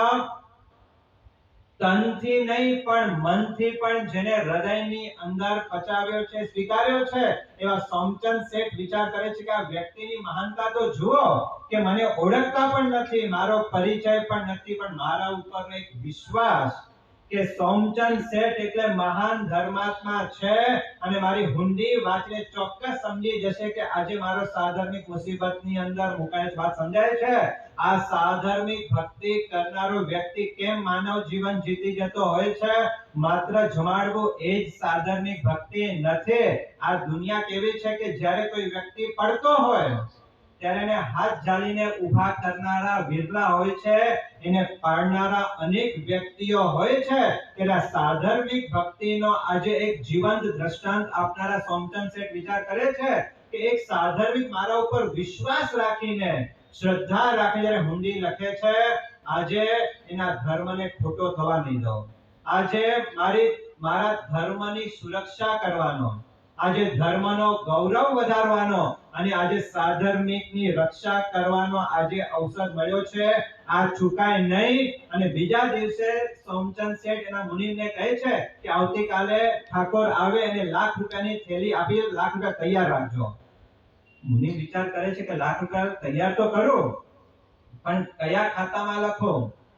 તનથી નહીં પણ મનથી પણ જેને હૃદયની અંદર પચાવ્યો છે, સ્વીકાર્યો છે, એવા સોમચંદ શેઠ વિચાર કરે છે કે આ વ્યક્તિની મહાનતા તો જુઓ કે મને ઓળખતા પણ નથી, મારો પરિચય પણ નથી, પણ મારા ઉપરનો એક વિશ્વાસ કે સોમચંદ શેઠ એટલે મહાન ધર્માત્મા છે, અને મારી હુંડી વાંચીને ચોક્કસ સમજી જશે કે આજે મારો સાધર્મિક મુસીબતની અંદર મુકાય છે. વાત સમજાય છે? આ સાધર્મિક ભક્તિ કરનારો વ્યક્તિ કેમ માનવ જીવન જીતી જતો હોય છે? માત્ર જમાડવું એ જ સાધર્મિક ભક્તિ નથી. આ દુનિયા કેવી છે કે જ્યારે કોઈ વ્યક્તિ પડતો હોય ત્યારે એને હાથ ઝાલીને ઊભા કરનારા વિરલા હોય છે, એને પાડનારા અનેક વ્યક્તિઓ હોય છે. ત્યારે સાધર્મિક ભક્તિનો આજે એક જીવંત દ્રષ્ટાંત આપનારા સોમચંદ શેઠ વિચાર કરે છે કે એક સાધર્મિક મારા ઉપર વિશ્વાસ રાખીને, શ્રદ્ધા રાખીને જ્યારે હુંડી લખે છે, આજે એના ધર્મને ખોટો થવા નહીં દો, આજે મારા ધર્મની સુરક્ષા કરવાનો, આજે ધર્મનો ગૌરવ વધારવાનો, અને આજે સાધર્મિકની રક્ષા કરવાનો આજે અવસર મળ્યો છે, આ ચૂકાય નહીં. અને બીજા દિવસે સોમચંદ શેઠ એના મુનિમને કહે છે કે આવતીકાલે ઠાકોર આવે અને લાખ રૂપિયાની થેલી આપી, લાખ રૂપિયા તૈયાર રાખજો. મુનિ વિચાર કરે છે કે લાખ રૂપિયા તૈયાર તો કરું, પણ કયા ખાતામાં લખો?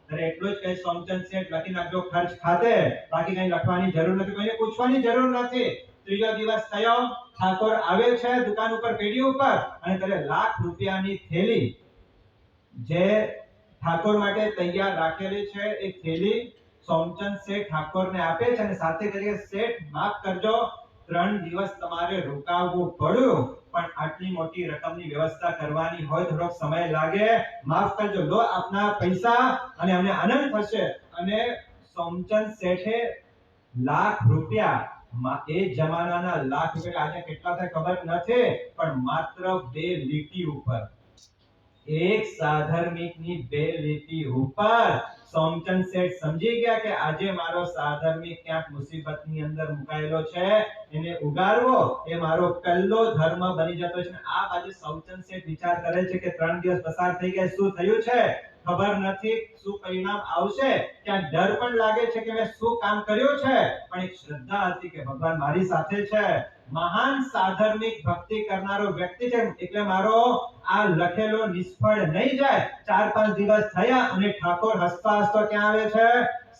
ત્યારે એટલું જ કહે સોમચંદ શેઠ લખી નાખજો ખર્ચ ખાતે, બાકી કઈ લખવાની જરૂર નથી, કોઈને પૂછવાની જરૂર નથી. ત્રીજો દિવસ થયો, ઠાકોર આવે છે દુકાન ઉપર, પેઢી ઉપર, અને ત્યારે લાખ રૂપિયાની થેલી જે ઠાકોર માટે તૈયાર રાખેલી છે એ થેલી સોમચંદ શેઠ ઠાકોરને આપે છે અને સાથે કહે છે શેઠ માફ કરજો 3 દિવસ તમારે રોકાવવું પડ્યું પણ આટલી મોટી રકમની વ્યવસ્થા કરવાની હોય થોડોક સમય લાગે માફ કરજો લો આપના પૈસા અને અમને આનંદ થશે અને સોમચંદ શેઠે લાખ રૂપિયા એ જમાનાના લાખ રૂપિયા આજે કેટલા થાય ખબર નથી પણ માત્ર 2 લીટી ઉપર એક સાધર્મિકની 2 લીટી ઉપર સોમચંદ શેઠ સમજી ગયા કે આજે મારો સાધર્મિક ક્યાંક મુસીબતની અંદર મુકાયેલો છે એને ઉગારવો એ મારો પહેલો ધર્મ બની જતો છે આ બાજુ સોમચંદ શેઠ વિચાર કરે છે કે 3 દિવસ પસાર થઈ ગયા શું થયું છે ખબર નથી શું પરિણામ આવશે ક્યાંક ડર પણ લાગે છે કે મેં શું કામ કર્યું છે પણ એક શ્રદ્ધા હતી કે ભગવાન મારી સાથે છે મહાન સાધર્મિક ભક્તિ કરનારો વ્યક્તિ છે એટલે મારો આ લખેલો નિષ્ફળ નહીં જાય 4-5 દિવસ થયા અને ઠાકોર હસતા હસતા ક્યાં આવે છે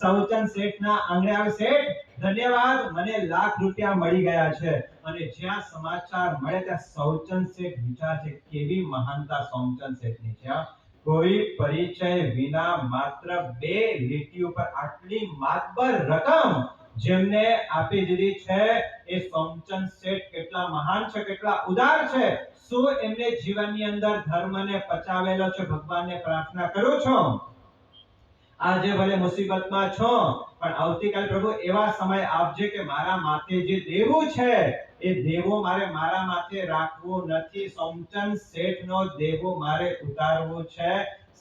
સૌચંદ શેઠના આંગણે આવે શેઠ ધન્યવાદ મને લાખ રૂપિયા મળી ગયા છે અને જ્યાં સમાચાર મળે ત્યાં સૌચંદ શેઠ વિચાર છે કેવી મહાનતા સોમચંદ શેઠની છે કોઈ પરિચય વિના માત્ર 2 લીટી ઉપર આટલી માતબર રકમ જેમને આપી દીધી છે એ સોમચંદ શેઠ કેટલા મહાન છે કેટલા ઉદાર છે શું એમને જીવનની અંદર ધર્મને પચાવેલો છે ભગવાનને પ્રાર્થના કરું છું આજે ભલે મુસીબતમાં છો પણ આવતીકાલે પ્રભુ એવા સમય આપજે કે મારા માથે જે દેવું છે એ દેવો મારે મારા માથે રાખવું નથી સોમચંદ શેઠનો દેવો મારે ઉતારવો છે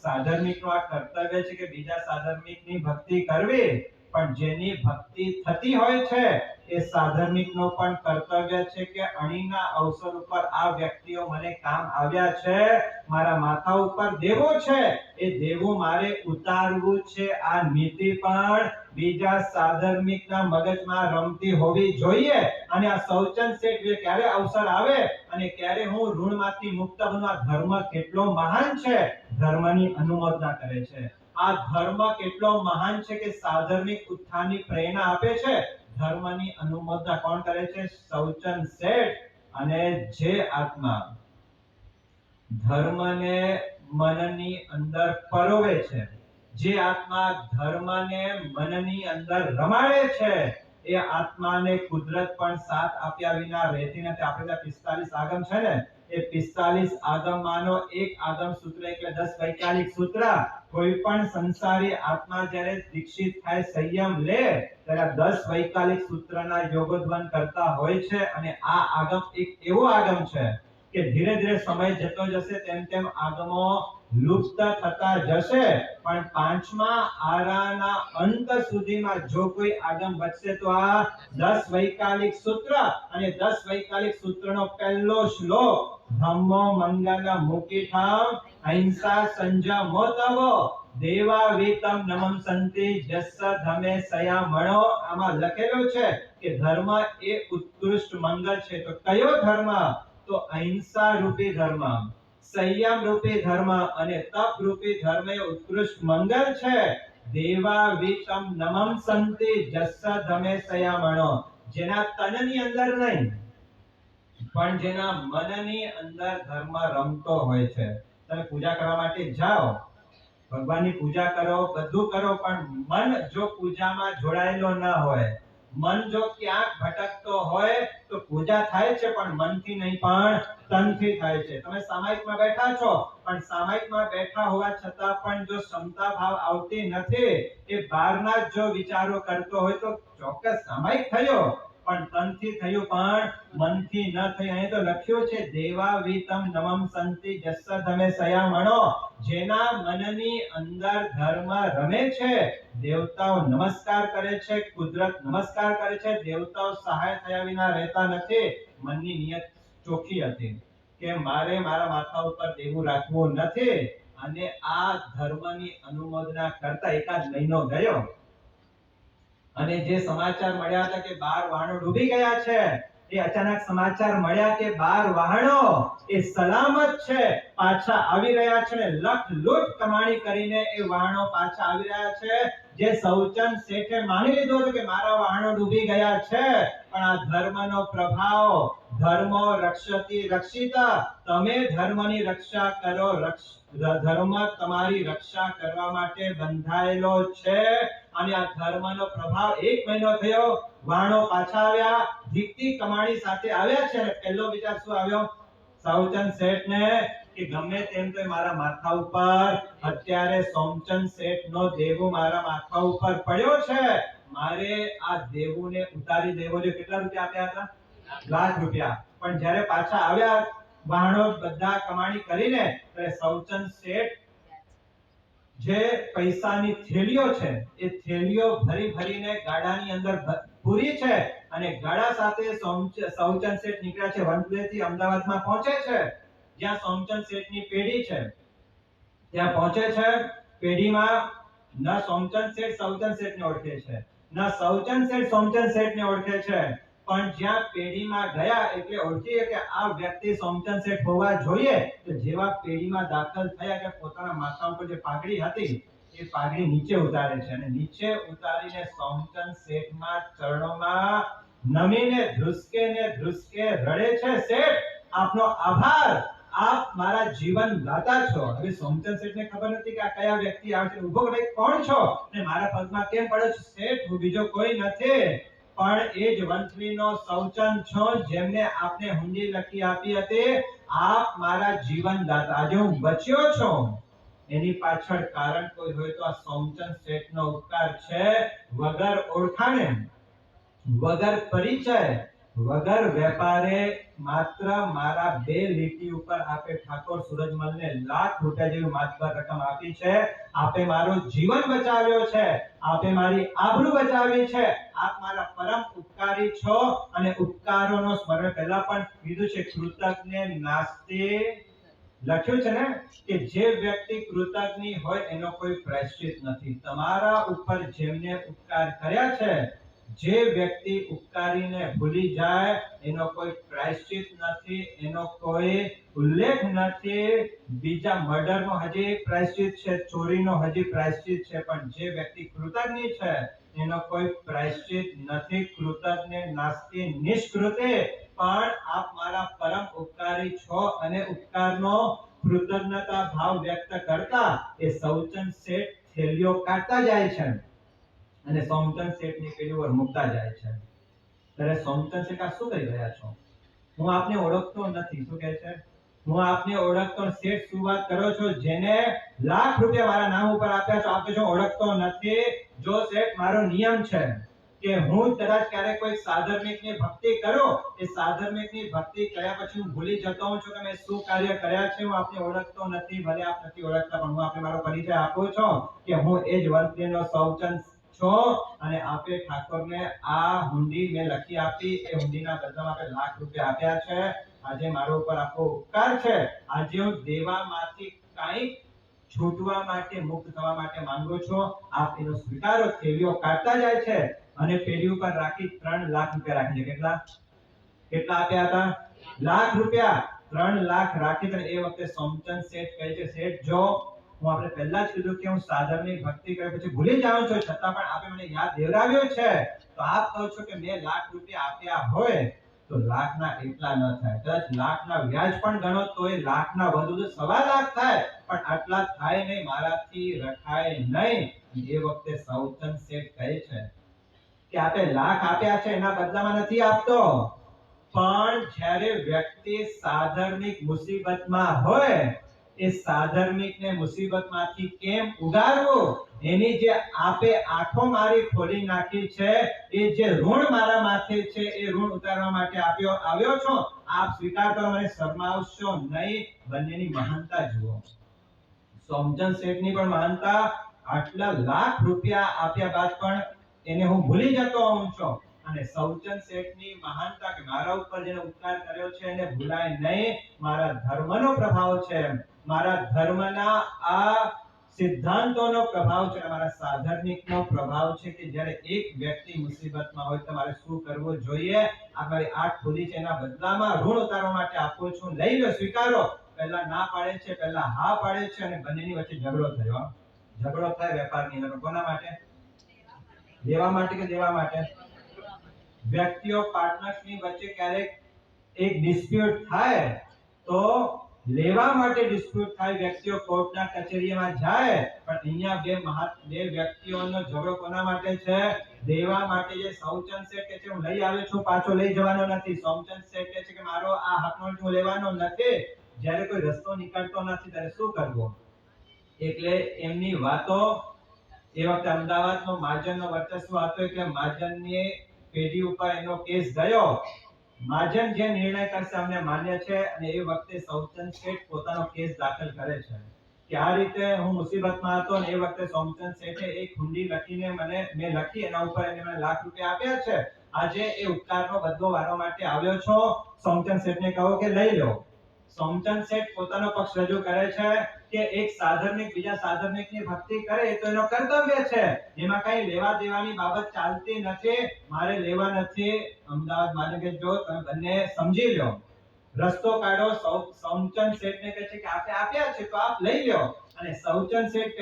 સાધર્મિકનો આ કર્તવ્ય છે કે બીજા સાધર્મિકની ભક્તિ કરવી પણ જેની ભક્તિ થતી હોય છે એ સાધર્મિકનો પણ કર્તવ્ય છે કે અણીના અવસર ઉપર આ વ્યક્તિઓ મને કામ આવ્યા છે મારા માથા ઉપર દેવો છે એ દેવો મારે ઉતારવું છે આ નીતિ પણ બીજા સાધર્મિકના મગજમાં રમતી હોવી જોઈએ અને આ સૌચંદ શેઠ ક્યારે અવસર આવે અને ક્યારે હું ઋણમાંથી મુક્ત બનવા ધર્મ કેટલો મહાન છે ધર્મની અનુમોદના કરે છે આ ધર્મ કેટલો મહાન છે કે સાધર્મિક ઉત્થાનની પ્રેરણા આપે છે ધર્મની અનુમોદના કોણ કરે છે સૌચંદ શેઠ અને જે આત્મા ધર્મને મનની અંદર પરોવે છે જે આત્મા ધર્મને મનની અંદર રમાડે છે એ આત્માને કુદરત પણ સાથ આપ્યા વિના રહેતી નથી આપણે 45 આગમ છે ને એ 45 આગમમાંનો એક આગમ સૂત્ર એટલે 10 વૈકાલિક સૂત્ર કોઈ પણ સંસારી આત્મા જ્યારે દીક્ષિત થાય સંયમ લે ત્યારે 10 વૈકાલિક સૂત્રના યોગોદ્વન કરતા હોય છે અને આ આગમ એક એવો આગમ છે કે ધીરે ધીરે સમય જતો જશે તેમ તેમ આગમો લુપ્ત થતા જશે પણ 5મા આરાના અંત સુધીમાં જો કોઈ આગમ બચશે તો આ 10 વૈકાલિક સૂત્ર અને 10 વૈકાલિક સૂત્રનો પહેલો શ્લોક ધમ્મો મંગલ મુકિઠામ અહિંસા સંજમોતવો દેવા વિતમ નમમ સંતિ જસ્સ ધમે સયામણો આમાં લખેલું છે કે ધર્મ એ ઉત્કૃષ્ટ મંગલ છે તો કયો ધર્મ તો અહિંસા રૂપી ધર્મ સંયમ રૂપી ધર્મ અને તપ રૂપી ધર્મ એ ઉત્કૃષ્ટ મંગલ છે દેવા વિતમ નમમ સંતિ જસ્સ ધમે સયામણો જેના તનની અંદર નહીં પણ જેના મનની અંદર ધર્મ રમતો હોય છે તમે પૂજા કરવા માટે જાઓ ભગવાનની પૂજા કરો બધું કરો પણ મન જો પૂજામાં જોડાયેલો ન હોય મન જો ક્યાંક ભટકતો હોય તો પૂજા થાય છે પણ મનથી નહીં પણ તનથી થાય છે તમે સામાયિકમાં બેઠા છો પણ સામાયિકમાં બેઠા હોવા છતાં પણ જો ક્ષમતા ભાવ આવતી નથી એ બહારના જો વિચારો કરતો હોય તો ચોક્કસ સામાયિક થયો પણ તનથી થયું પણ મનથી ન થયું અહીં તો લખ્યું છે દેવા વિતમ નમમ સંતિ જસ્સ ધમે સયામણો જેના મનની અંદર ધર્મ રમે છે દેવતાઓ નમસ્કાર કરે છે કુદરત નમસ્કાર કરે છે દેવતાઓ સહાય થયા વિના રહેતા નથી મનની નિયત ચોખ્ખી હતી કે મારે મારા માથા ઉપર દેવું રાખવું નથી અને આ ધર્મની અનુમોદના કરતા એકાદ મહિનો ગયો અને જે સમાચાર મળ્યા હતા કે 12 વાહનો ડૂબી ગયા છે એ અચાનક સમાચાર મળ્યા કે 12 વાહનો એ સલામત છે પાછા આવી રહ્યા છે ને લખ લૂટ કમાણી કરીને એ વહાણો પાછા આવી રહ્યા છે. જે સૌચંદ શેઠે માની લીધું હતું કે મારા વહાણો ડૂબી ગયા છે, પણ આ ધર્મનો પ્રભાવ, ધર્મો રક્ષતિ રક્ષિતા, તમે ધર્મની રક્ષા કરો, ધર્મ તમારી રક્ષા કરવા માટે બંધાયેલો છે. અને આ ધર્મનો પ્રભાવ 1 મહિનો થયો, વહાણો પાછા આવ્યા, ધીકતી કમાણી સાથે આવ્યા છે. અને પહેલો વિચાર શું આવ્યો સૌચંદ શેઠને કે ગમે તેમ તો મારા માથા ઉપર અત્યારે સોમચંદ શેઠનો દેવો મારા માથા ઉપર પડ્યો છે, મારે આ દેવુને ઉતારી દેવો જોઈએ. કેટલા રૂપિયા આપ્યા હતા? લાખ રૂપિયા. પણ જ્યારે પાછા આવ્યા વહાણો બધા કમાણી કરીને, ત્યારે સૌચંદ શેઠ જે પૈસાની થેલીઓ છે એ થેલીઓ ભરી ભરીને ગાડાની અંદર પૂરી છે. અને ગાડા સાથે સૌચંદ શેઠ નીકળ્યા છે. વંથલીથી અમદાવાદમાં પહોંચે છે, જ્યાં સોમચંદ શેઠની પેઢી છે. ત્યાં પહોંચે છે. પેઢીમાં ન સોમચંદ શેઠ સૌચંદ શેઠને ઓળખે છે, ન સૌચંદ શેઠ સોમચંદ શેઠને ઓળખે છે. પણ જ્યાં પેઢીમાં ગયા એટલે ઓળખીએ કે આ વ્યક્તિ સોમચંદ શેઠ હોવા જોઈએ. તો જેવા પેઢીમાં દાખલ થયા કે પોતાના માથા ઉપર જે પાઘડી હતી એ પાઘડી નીચે ઉતારે છે. અને નીચે ઉતારીને સોમચંદ શેઠના ચરણોમાં નમીને ધ્રુસકે રડે છે, શેઠ આપનો આભાર, આપ મારા જીવન દાતા છો. હવે સોમચંદ શેઠને ખબર નથી કે આ કયા વ્યક્તિ આવે છે. ઉભો રહી કોણ છો ને મારા પગમાં કેમ પડ્યો છો? શેઠ હું બીજો કોઈ નથી, પણ એ જ વંથલીનો સૌચંદ છો, જેમને આપને હુંડી લખી આપી હતી. આપ મારા જીવન દાતા. આજે હું બચ્યો છું એની પાછળ કારણ કોઈ હોય તો આ સોમચંદ શેઠનો ઉપકાર છે. વગર ઓળખાણે, વગર પરિચય, વગર વેપારે માત્ર મારા 2 લીટી ઉપર આપે ઠાકોર સૂરજમલને લાખ રૂપિયા જેવી માતબર રકમ આપી છે. આપે મારું જીવન બચાવ્યો છે, આપે મારી આબરૂ બચાવી છે. આપ મારા પરમ ઉપકારી છો. અને ઉપકારોનો સ્મરણ પહેલા પણ કીધું છે, કૃતજ્ઞ નાસ્તિ લખ્યું છે ને કે જે વ્યક્તિ કૃતજ્ઞ હોય એનો કોઈ પ્રાયશ્ચિત નથી. તમારા ઉપર જેમને ઉપકાર કર્યા છે, જે વ્યક્તિ ઉપકારીને ભૂલી જાય એનો કોઈ પ્રાયશ્ચિત નથી, એનો કોઈ ઉલ્લેખ નથી. બીજા મર્ડરનો હજી પ્રાયશ્ચિત છે, ચોરીનો હજી પ્રાયશ્ચિત છે, પણ જે વ્યક્તિ કૃતજ્ઞ છે એનો કોઈ પ્રાયશ્ચિત નથી. કૃતજ્ઞ નાસ્તિ નિષ્કૃતે. પણ આપ મારા પરમ ઉપકારી છો. અને ઉપકારનો કૃતજ્ઞતા ભાવ વ્યક્ત કરતા એ સૌચંદ શેઠ થેલીઓ કાઢતા જાય છે અને સોમચંદ શેઠની પેલી ઉપર મૂકતા જાય છે. ત્યારે સોમચંદ શેઠ આ શું કરી રહ્યા છો? હું આપને ઓળખતો નથી. શું કહે છે? હું આપને ઓળખતો. શેઠ શું વાત કરો છો? જેને લાખ રૂપિયા મારા નામ ઉપર આપ્યા છો, આપે છો ઓળખતો નથી. જો શેઠ મારો નિયમ છે કે હું કદાચ ક્યારેક કોઈ સાધર્મિકની ભક્તિ કરું, એ સાધર્મિકની ભક્તિ કર્યા પછી હું ભૂલી જતો હોઉં છું કે મેં શું કાર્ય કર્યા છે. હું આપને ઓળખતો નથી. ભલે આપ નથી ઓળખતા, પણ હું આપને મારો પરિચય આપું છું કે હું એ જ વંથલીનો સૌચંદ છો. અને આપે ઠાકોરને આ હુંડી મેં લખી આપી. એ હુંડીના બદલામાં આપે લાખ રૂપિયા આપ્યા છે. આજે મારો ઉપર આપો ઉપકાર છે. આજે હું દેવામાંથી કાંઈક છૂટવા માટે, મુક્ત થવા માટે માંગુ છું. આપ એનો સ્વીકારો. થેલીઓ કાઢતા જાય છે અને પેઢી ઉપર રાખી 3 લાખ રૂપિયા રાખી છે. કેટલા આપ્યા હતા? લાખ રૂપિયા. 3 લાખ રાખી. અને એ વખતે સોમચંદ શેઠ કહે છે, શેઠ જો હું આપણે પહેલા જ કીધું કે હું સાધનની ભક્તિ કર્યા પછી ભૂલી જાઉં છું, છતાં પણ આપે મને યાદ દેવરાવ્યો છે. તો આપ કહો છો કે મેં લાખ રૂપિયા આપ્યા હોય તો લાખના એટલા ન થાય. કદાચ લાખના વ્યાજ પણ ગણો તો એ લાખના વધુ તો 1.25 લાખ થાય, પણ આટલા થાય નહીં, મારાથી રખાય નહીં. એ વખતે સૌચંદ શેઠ કહે છે કે આપે લાખ આપ્યા છે એના બદલામાં નથી આપતો, પણ જ્યારે વ્યક્તિ સાધર્મિક મુસીબતમાં હોય, એ સાધર્મિકને મુસીબતમાંથી કેમ ઉગારવું એની જે આપે આંખો મારી ખોલી નાખી છે, એ જે ઋણ મારા માથે છે એ ઋણ ઉતારવા માટે આવ્યો છો. આપ સ્વીકાર કરો, મને શરમાવશો નહીં. બંનેની મહાનતા જુઓ. સોમચંદ શેઠની પણ મહાનતા. આટલા લાખ રૂપિયા આપ્યા બાદ પણ એને હું ભૂલી જતો હોઉં છું. અને સૌચંદ શેઠની મહાનતા કે મારા ઉપર જેને ઉપકાર કર્યો છે એને ભૂલાય નહીં. મારા ધર્મનો પ્રભાવ છે, મારા ધર્મના આ સિદ્ધાંતોનો પ્રભાવ છે, મારા સાધર્મિકનો પ્રભાવ છે કે જ્યારે એક વ્યક્તિ મુસીબતમાં હોય તમારે શું કરવું જોઈએ. આ મારી આંખ ખુલી છે, એના બદલામાં ઋણ ઉતારવા માટે આપું છું. લઈ લો, સ્વીકારો. પહેલા ના પાડે છે, પહેલા હા પાડે છે અને બંનેની વચ્ચે ઝઘડો થયો. ઝઘડો થાય વેપારની અંદર કોના માટે? લેવા માટે કે દેવા માટે? વ્યક્તિઓ પાર્ટનર્સની વચ્ચે ક્યારેક એક ડિસ્પ્યુટ થાય તો લેવા માટે ડિસ્પ્યુટ થાય, વ્યક્તિઓ કોર્ટના કચેરીમાં જાય, પણ અહીંયા બે વ્યક્તિઓનો ઝઘડો કોના માટે છે? દેવા માટે. જે સૌચન શેઠ કહે છે હું લઈ આવ્યો છું, પાછો લઈ જવાનો નથી. સોમચંદ શેઠ કહે છે કે મારો આ હકનો હું લેવાનો નથી. જ્યારે કોઈ રસ્તો નીકળતો નથી ત્યારે શું કરવું? એટલે એમની વાતો એ વખતે અમદાવાદનો મહાજનનો વર્ચસ્વ હતો એટલે મહાજનની પેઢી ઉપર એનો કેસ ગયો. મહાજન જે નિર્ણય કરશે અમને માન્ય છે અને એ વખતે સોમચંદ શેઠ પોતાનો કેસ દાખલ કરે છે કે આ રીતે હું મુસીબતમાં હતો અને એ વખતે સોમચંદ શેઠે એક હુંડી લખીને મેં લખી, એના ઉપર એને મને લાખ રૂપિયા આપ્યા છે. આજે એ ઉપકારનો બદલો વાળવા માટે આવ્યો છો. સોમચંદ શેઠને કહો કે લઈ લો. સોમચંદ શેઠ પોતાનો પક્ષ રજૂ કરે છે કે એક સાધર્મિક બીજા સાધર્મિકની ભક્તિ કરે એ તો એનો કર્તવ્ય છે, એમાં કઈ લેવા દેવાની બાબત ચાલતી નથી. મારે લેવા નથી. અમદાવાદ માને કે જો તમે બંને સમજી લો, રસ્તો કાઢો. સોમચંદ શેઠને કહે છે કે આપે આપ્યા છે તો આપ લઈ લો, અને સૌચંદ શેઠ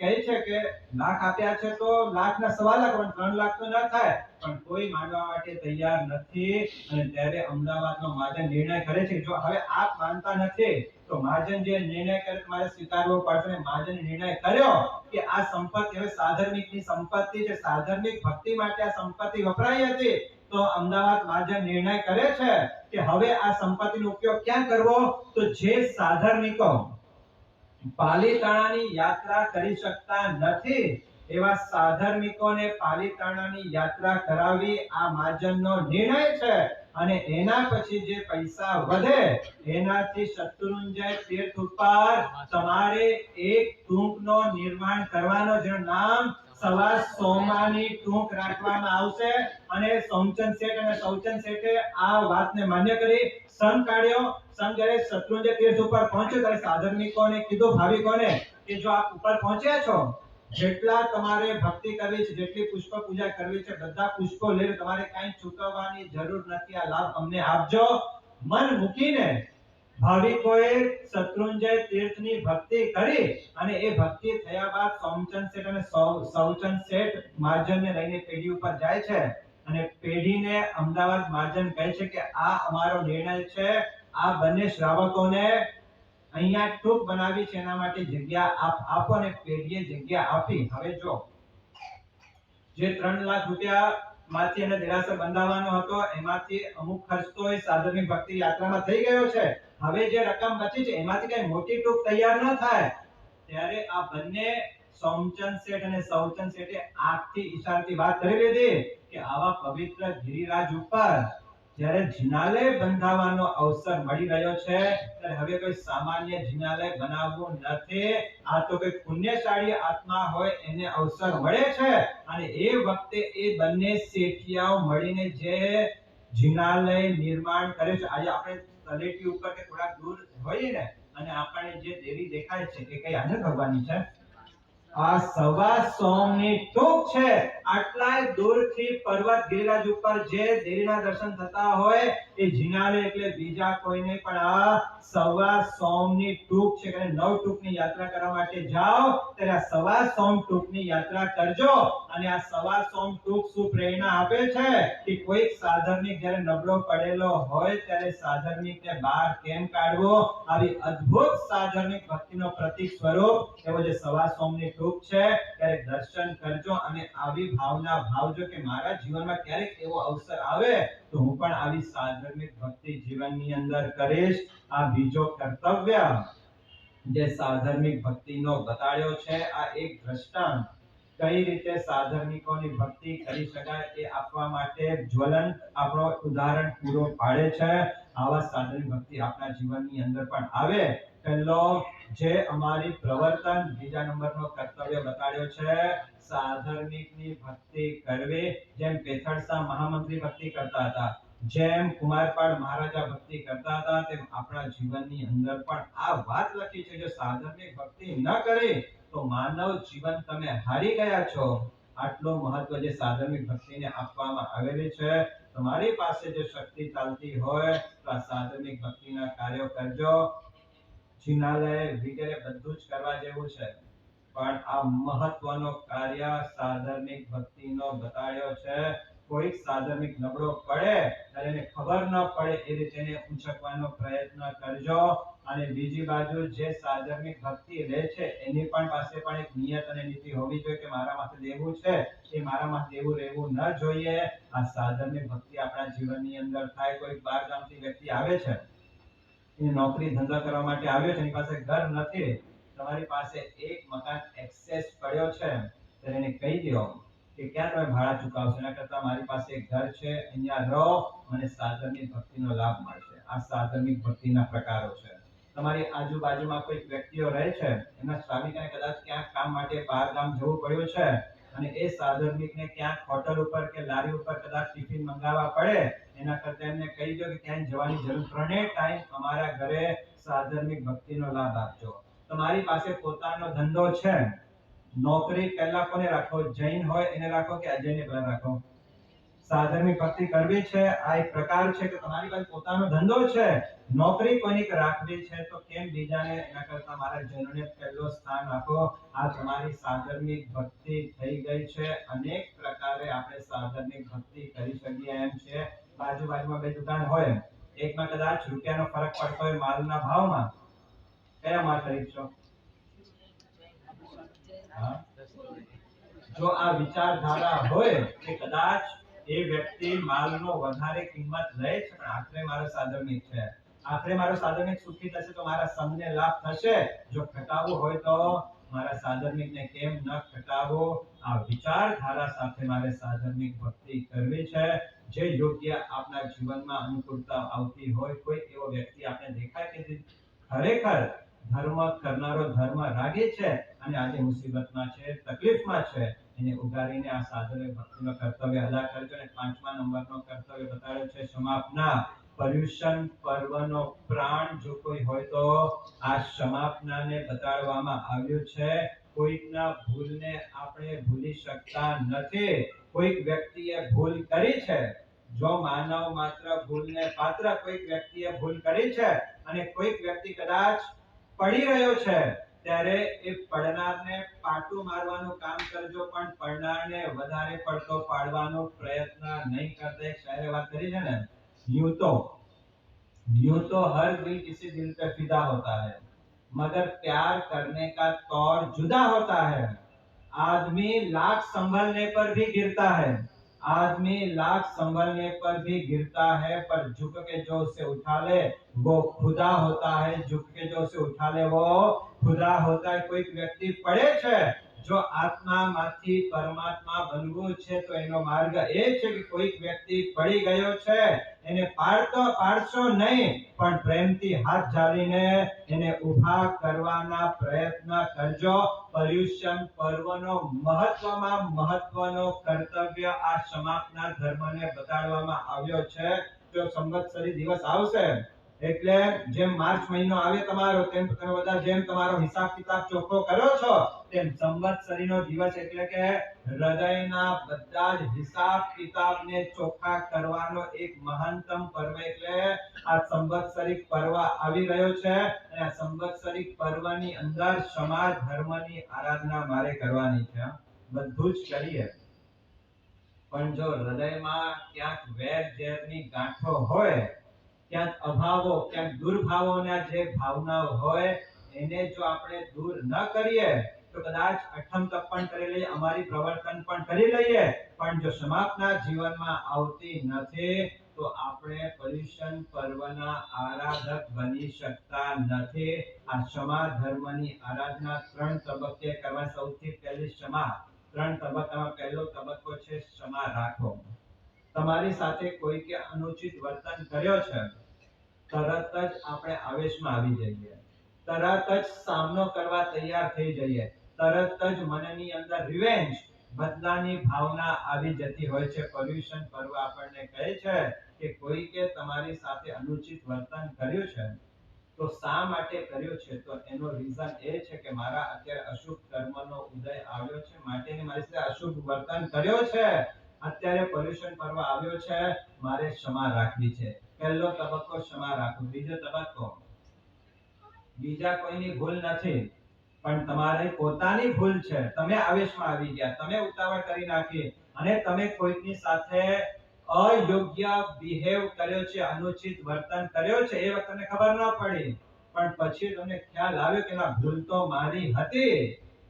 કહે છે કે લાખ આપ્યા છે તો લાખના 1.25 લાખ, પણ 3 લાખ તો ન થાય. પણ કોઈ માનવા માટે તૈયાર નથી. અને ત્યારે અમદાવાદનો મહાજન નિર્ણય કરે છે જો હવે આપ માનતા નથી તો મહાજન જે નિર્ણય કરે તમારે સ્વીકારવો પડશે. મહાજને નિર્ણય કર્યો કે આ સંપત્તિ હવે સાધર્મિકની સંપત્તિ છે, સાધર્મિક ભક્તિ માટે આ સંપત્તિ વપરાઈ હતી. તો અમદાવાદ મહાજન નિર્ણય કરે છે કે હવે આ સંપત્તિનો ઉપયોગ ક્યાં કરવો? તો જે સાધર્મિકો પાલીતાણાની યાત્રા કરી શકતા નથી એવા સાધર્મિકોને પાલીતાણાની યાત્રા કરાવી આ મહાજનનો નિર્ણય છે. અને એના પછી જે પૈસા વધે એનાથી શત્રુંજય તીર્થ ઉપર તમારે એક ટૂંકનો નિર્માણ કરવાનો, જેનું નામ સવા સોમાની ટૂંક રાખવામાં આવશે. અને સોમચંદ શેઠ અને સૌચંદ શેઠે આ વાતને માન્ય કરી સંઘ કાઢ્યો. સંઘ જ્યારે શત્રુંજય તીર્થ ઉપર પહોંચ્યો ત્યારે સાધર્મિકોને કીધું, ભાવિકોને કે જો આપ ઉપર પહોંચ્યા છો, જેટલા તમારે ભક્તિ કરવી છે, જેટલી પુષ્પ પૂજા કરવી છે, બધા પુષ્પો લઈને તમારે કાંઈ ચૂકવવાની જરૂર નથી. આ લાભ અમને આપજો. મન મૂકીને ભાવિકોએ શત્રુંજય તીર્થની ભક્તિ કરી અને એ ભક્તિ થયા બાદ સોમચંદ શેઠ અને સૌચંદ શેઠ મહાજનને લઈને પેઢી ઉપર જાય છે અને પેઢીને અમદાવાદ મહાજન કહે છે કે આ અમારો નિર્ણય છે, આ બંને શ્રાવકોને અહીંયા ટૂંક બનાવી છે એના માટે જગ્યા આપો. અને પેઢીએ જગ્યા આપી. હવે જો જે 3 લાખ રૂપિયા માંથી એને દેરાસર બંધાવવાનો હતો એમાંથી અમુક ખર્ચ તો એ સાધર્મિક ભક્તિ યાત્રામાં થઈ ગયો છે. હવે જે રકમ બચી છે એમાંથી કઈ મોટી ટૂંક તૈયાર ન થાય ત્યારે આ બંને સોમચંદ શેઠ અને સૌચંદ શેઠે આંખથી ઈશારાથી વાત કરી લીધી કે આવા પવિત્ર ગિરિરાજ ઉપર જ્યારે જિનાલય બંધાવવાનો અવસર મળી રહ્યો છે ત્યારે હવે કોઈ સામાન્ય જિનાલય બનાવવું નથી. આ તો કોઈ પુણ્યશાળી આત્મા હોય એને અવસર મળે છે. અને એ વખતે એ બંને શેઠિયાઓ મળીને જે જિનાલય નિર્માણ કરે છે. આજે આપણે તલેટી ઉપર કે થોડા દૂર હોઈએ ને અને આપણને જે દેવી દેખાય છે એ કઈ આને ભગવાનની છે? આ સવા સોમની ટૂંક છે. આટલાય દૂરથી પર્વત ગિરિરાજ ઉપર જે દેવીના દર્શન થતા હોય એ જિનાલય એટલે બીજા કોઈ નહીં પણ આ સવા સોમની ટૂંક છે. કે 9 ટૂંકની યાત્રા કરવા માટે જાઓ ત્યારે આ સવા સોમ ટૂંકની યાત્રા કરજો. અને આ સવા સોમ ટૂંક શું પ્રેરણા આપે છે કે કોઈક સાધર્મિક જ્યારે નબળો પડેલો હોય ત્યારે સાધર્મિકને બહાર કેમ કાઢવો? આવી અદ્ભુત સાધર્મિક ભક્તિનો પ્રતીક સ્વરૂપ એવો જે સવા સોમની ટૂંક છે ત્યારે દર્શન કરજો. અને આવી ભાવના ભાવજો કે મારા જીવનમાં ક્યારેક એવો અવસર આવે તો હું પણ આવી સાધર્મિક ભક્તિ જીવનની અંદર કરીશ. આ બીજો કર્તવ્ય જે સાધર્મિક ભક્તિનો બતાડ્યો છે. આ એક દ્રષ્ટાંત કઈ રીતે સાધર્મિકોની ભક્તિ કરી શકાય એ આપવા માટે જ્વલંત આપણો ઉદાહરણ પૂરો પાડે છે. આવા સાધર્મિક ભક્તિ આપણા જીવનની અંદર પણ આવે. પહેલો જે અમારી પ્રવર્તન બીજા નંબરનો કર્તવ્ય બતાડ્યો છે સાધર્મિકની ભક્તિ કરવી. જેમ પેથડસા મહામંત્રી ભક્તિ કરતા હતા, જેમ કુમારપાળ મહારાજા ભક્તિ કરતા હતા, તેમ આપણા જીવનની અંદર પણ આ વાત લખી છે જો સાધર્મિક ભક્તિ ન કરી તો માનવ જીવન તમે હારી ગયા છો. આટલું મહત્વ જે સાધર્મિક ભક્તિને આપવામાં આવેલી છે. તમારી પાસે જો શક્તિ ચાલતી હોય તો આ સાધર્મિક ભક્તિના કાર્યો કરજો. જિનાલય વગેરે બધું જ કરવા જેવું છે, પણ આ મહત્વનો કાર્ય સાધર્મિક ભક્તિનો બતાડ્યો છે. કોઈ સાધર્મિક નબળો પડે ત્યારે એને ખબર ન પડે એ રીતે એને ઊંચકવાનો પ્રયત્ન કરજો. અને બીજી બાજુ જે સાધર્મિક ભક્તિ રહે છે એની પણ પાસે પણ એક નિયત અને નીતિ હોવી જોઈએ કે મારા માથે દેવું છે એ મારા માથે દેવું રહેવું ન જોઈએ. આ સાધર્મિક ભક્તિ આપણા જીવનની અંદર થાય. કોઈ બાર ગામથી વ્યક્તિ આવે છે, એ નોકરી ધંધા કરવા માટે આવ્યો છે, એની પાસે ઘર નથી, તમારી પાસે એક મકાન એક્સેસ પડ્યો છે, ત્યારે એને કહી દો કે ક્યાં તમે ભાડા ચૂકવશો, એના કરતા મારી પાસે એક ઘર છે, અહીંયા રહો, મને સાધર્મિક ભક્તિનો લાભ મળશે. આ સાધર્મિક ભક્તિના પ્રકારો છે. તમારી આજુબાજુમાં કોઈ વ્યક્તિઓ રહે છે, એમના શ્રામિકને કદાચ ક્યાંક કામ માટે બહાર ગામ જવું પડ્યું છે અને એ સાધર્મિકને ક્યાંક હોટલ ઉપર કે લારી ઉપર કદાચ ટિફિન મંગાવવા પડે, એના કરતા એમને કહી દો કે ક્યાંય જવાની જરૂર, ત્રણેય ટાઈમ અમારા ઘરે સાધર્મિક ભક્તિનો લાભ આપજો. તમારી પાસે પોતાનો ધંધો છે, નોકરી પહેલા કોને રાખો, જૈન હોય એને રાખો કે અજૈને પહેલા રાખો? સાધર્મિક ભક્તિ કરવી છે. આ એક પ્રકાર છે કે તમારી પાસે પોતાનો ધંધો છે, નોકરી કોઈની રાખવી છે, તો કેમ બીજાને, એના કરતા મારા જૈનોને પહેલો સ્થાન આપો. આ તમારી સાધર્મિક ભક્તિ થઈ ગઈ છે. અનેક પ્રકારે આપણે સાધર્મિક ભક્તિ કરી શકીએ એમ છે. બાજુમાં બે દુકાન હોય, એકમાં કદાચ રૂપિયાનો ફરક પડતો હોય માલના ભાવમાં, કયા માલ ખરીદશો? જો આ વિચારધારા હોય કે કદાચ એ વ્યક્તિ માલનો વધારે કિંમત લે છે પણ આખરે મારો સાધર્મિક છે, આખરે મારો સાધર્મિક સુખી થશે તો મારા સંઘને લાભ થશે, જો ઘટાડવું હોય તો મારા સાધર્મિકને કેમ ન ઘટાડવો? આ વિચારધારા સાથે મારે સાધર્મિક ભક્તિ કરવી છે. જે યોગ્ય આપના જીવનમાં અનુકૂળતા આવતી હોય, કોઈ એવો વ્યક્તિ આપણે દેખાય કે ખરેખર ધર્મ કરનારો, ધર્મ રાગી છે અને આજે મુસીબતમાં છે, તકલીફમાં છે, એને ઉગારીને આ સાધર્મિક ભક્તિનો કર્તવ્ય અદા કરજો. અને 5મા નંબરનો કર્તવ્ય બતાવ્યો છે સમાપના. પર્યુષણ પર્વનો પ્રાણ જો કોઈ હોય તો આ સમાપનાને બતાડવામાં આવ્યું છે. કોઈકના ભૂલને આપણે ભૂલી શકતા નથી. કોઈક વ્યક્તિએ ભૂલ કરી છે, જો માનવ માત્ર ભૂલને પાત્ર કોઈક વ્યક્તિએ ભૂલ કરી છે અને કોઈક વ્યક્તિ કદાચ પડી રહ્યો છે, ત્યારે એ પડનારને પાટું મારવાનું કામ કરજો, પણ પડનારને વધારે પડતો પાડવાનો પ્રયત્ન નહીં કરતા. એક શાયરે વાત કરી છે ને, यूं तो हर दिल किसी दिल पे फिदा होता है, मगर प्यार करने का तौर जुदा होता है. आदमी लाख संभलने पर भी गिरता है, आदमी लाख संभलने पर भी गिरता है, पर झुक के जो उसे उठा ले वो खुदा होता है. झुक के जो उसे उठा ले वो खुदा होता है. कोई व्यक्ति पड़े છે, જો આત્મામાંથી પરમાત્મા બનવું છે તો એનો માર્ગ એ છે કે કોઈક વ્યક્તિ પડી ગયો છે, એને પાડશો નહીં, પણ પ્રેમથી હાથ ઝાલીને એને ઊભા કરવાના પ્રયત્ન કરજો. પર્યુષણ પર્વનો મહત્વમાં મહત્વનો કર્તવ્ય આ સમાપના ધર્મને બતાડવામાં આવ્યો છે. જો સંવત્સરી દિવસ આવશે, એટલે જેમ માર્ચ મહિનો આવે તમારો, તેમ તમે બધા જેમ તમારો હિસાબ કિતાબ ચોખ્ખો કરો છો, તેમ સંવત્સરીનો દિવસ એટલે કે હૃદયના બધા જ હિસાબ કિતાબને ચોખ્ખા કરવાનો એક મહાનતમ પર્વ એટલે આ સંવત્સરિક પર્વ આવી રહ્યો છે. અને આ સંવત્સરિક પર્વની અંદર સમાજ ધર્મની આરાધના મારે કરવાની છે. બધું જ કરીએ, પણ જો હૃદયમાં ક્યાંક વેર ઝેરની ગાંઠો હોય, ક્યાંક અભાવો, ક્યાંક દુર્ભાવોના જે ભાવનાઓ હોય, એને જો આપણે દૂર ન કરીએ તો કદાચ અઠમ તપ્પણ કરી લઈએ, અમારી પ્રવર્તન પણ કરી લઈએ, પણ જો સમાપના જીવનમાં આવતી નથી તો આપણે પર્યુષણ પર્વના આરાધક બની શકતા નથી. આ ક્ષમા ધર્મની આરાધના 3 તબક્કે કરવા. સૌથી પહેલી ક્ષમા. 3 તબક્કામાં પહેલો તબક્કો છે ક્ષમા રાખો. તમારી સાથે કોઈકે અનુચિત વર્તન કર્યો છે, તરત જ આપણે આવેશમાં આવી જઈએ, તરત જ સામનો કરવા તૈયાર થઈ જઈએ, તરત જ મનની અંદર રિવેન્જ, બદલાની ભાવના આવી જતી હોય છે. પર્યુષણ પર્વ આપણને કહે છે કે કોઈકે તમારી સાથે અનુચિત વર્તન કર્યું છે, તો શા માટે કર્યું છે? તો એનો રીઝન એ છે કે મારા અત્યારે અશુભ કર્મનો ઉદય આવ્યો છે, માટે મારી સાથે અશુભ વર્તન કર્યો છે. અત્યારે પર્યુષણ પર્વ આવ્યો છે, મારે ક્ષમા રાખવી છે. પહેલો તબક્કો ક્ષમા રાખો. બીજો તબક્કો બીજા કોઈની ભૂલ નથી, પણ તમારી પોતાની ભૂલ છે. તમે આવેશમાં આવી ગયા, તમે ઉતાવળ કરી નાખી અને તમે કોઈની સાથે અયોગ્ય બિહેવ કર્યો છે, અનુચિત વર્તન કર્યો છે. એ વખતે તમને ખબર ન પડી, પણ પછી તમને ખ્યાલ આવ્યો કે ના, ભૂલ તો મારી હતી.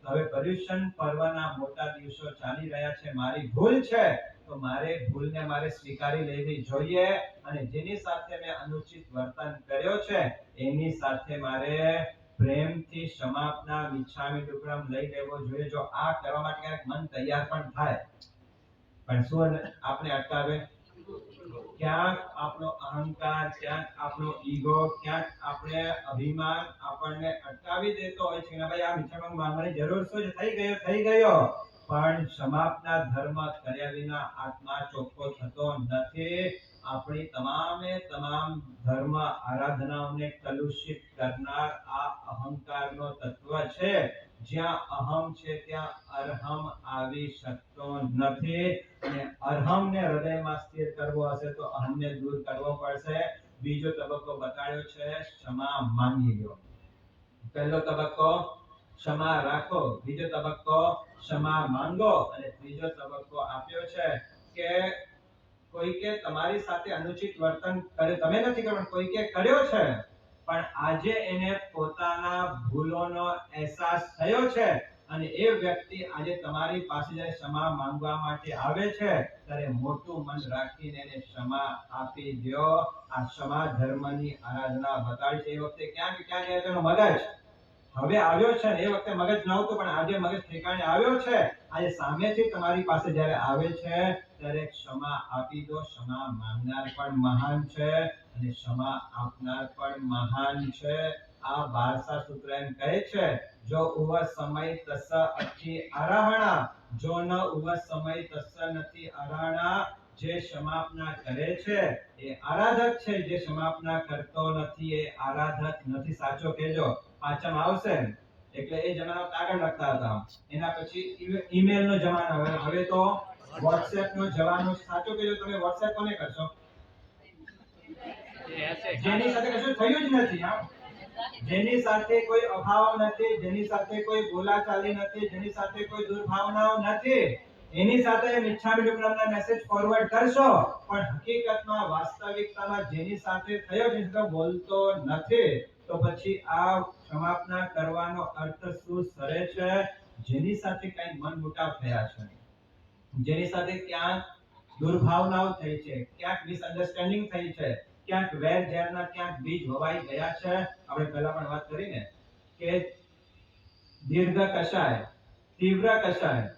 હવે પર્યુષણ પર્વના મોટા દિવસો ચાલી રહ્યા છે, મારી ભૂલ છે, તો મારે ભૂલને મારે સ્વીકારી લેવી જોઈએ અને જેની સાથે મેં અનુચિત વર્તન કર્યો છે એની સાથે મારે પ્રેમથી ક્ષમાપના મિચ્છામિ દુક્કડમ લઈ લેવો જોઈએ. જો આ કરવા માટે ક્યારેક મન તૈયાર પણ થાય, પણ શું આપણે અટકાવે? ક્યાંક આપણો અહંકાર, ક્યાંક આપણો ઈગો, ક્યાંક આપણે અભિમાન આપણને અટકાવી દેતો હોય છે કે ભાઈ આ મિચ્છામિ માંગવાની જરૂર શું છે, થઈ ગયો. પણ ક્ષમાપના ધર્મ કર્યા વિના આત્મા ચોખ્ખો થતો નથી. આપણી તમામ ધર્મ આરાધનાઓને કલુષિત કરનાર આ અહંકારનો તત્વ છે. જ્યાં અહમ છે ત્યાં અરહમ આવી શકતો નથી અને અરહમને હૃદયમાં સ્થિર કરવો હશે તો અહમને દૂર કરવો પડશે. બીજો તબક્કો બતાડ્યો છે, ક્ષમા માંગી લો. પહેલો તબક્કો ક્ષમા રાખો, બીજો તબક્કો ક્ષમા માંગો અને ત્રીજો તબક્કો આપ્યો છે કે કોઈકે તમારી સાથે અનુચિત વર્તન કર્યું, તમે નથી કર્યું, કોઈકે કર્યો છે, પણ આજે એને પોતાના ભૂલોનો અહેસાસ થયો છે અને એ વ્યક્તિ આજે તમારી પાસે જ્યારે ક્ષમા માંગવા માટે આવે છે ત્યારે મોટું મન રાખીને એને ક્ષમા આપી દો. આ ક્ષમા ધર્મની આરાધના બતાડી છે. એ વખતે ક્યાં ગયા તેનો મગજ હવે આવ્યો છે ને, એ વખતે મગજ નહોતું, પણ આજે મગજ ઠેકાણે આવ્યો છે. આજે સામેથી તમારી પાસે જ્યારે આવે છે ત્યારે ક્ષમા આપી દો. ક્ષમા માંગનાર પણ મહાન છે અને ક્ષમા આપનાર પણ મહાન છે. આ વારસા સૂત્ર એમ કહે છે, જો ઉવ સમય તસ અતિ આરાહણા, જો ન ઉવ સમય તસ નથી આરાહણા. જે ક્ષમાપના કરે છે એ આરાધક છે, જે ક્ષમાપના કરતો નથી એ આરાધક નથી. સાચો કહેજો, પાછળ આવશે. એટલે એ જમાનામાં કાગળ લખતા હતા, એના પછી ઈમેલ નો જમાનો, હવે તો વોટ્સએપ નો જમાનો. સાચો કહેજો, તમે વોટ્સએપ કોને કરશો? જેની સાથે કશું થયું જ નથી, જેની સાથે કોઈ અભાવ નથી, જેની સાથે કોઈ બોલાચાલી નથી, જેની સાથે કોઈ દુર્ભાવનાઓ નથી, એની સાથે મિચ્છામિ દુક્કડમના મેસેજ ફોરવર્ડ કરશો, પણ હકીકતમાં વાસ્તવિકતામાં જેની સાથે થયો છે તો બોલતો નથી, તો પછી આ ક્ષમાપના કરવાનો અર્થ શું સરે છે? જેની સાથે કઈ મનમુટાવ થયા છે, જેની સાથે ક્યાંક દુર્ભાવનાઓ થઈ છે, ક્યાંક મિસઅન્ડરસ્ટેન્ડિંગ થઈ છે, ક્યાંક વેર ઝેરના ક્યાંક બીજ વવાઈ ગયા છે. આપણે પહેલા પણ વાત કરીને કે દીર્ઘ કષાય, તીવ્ર કષાય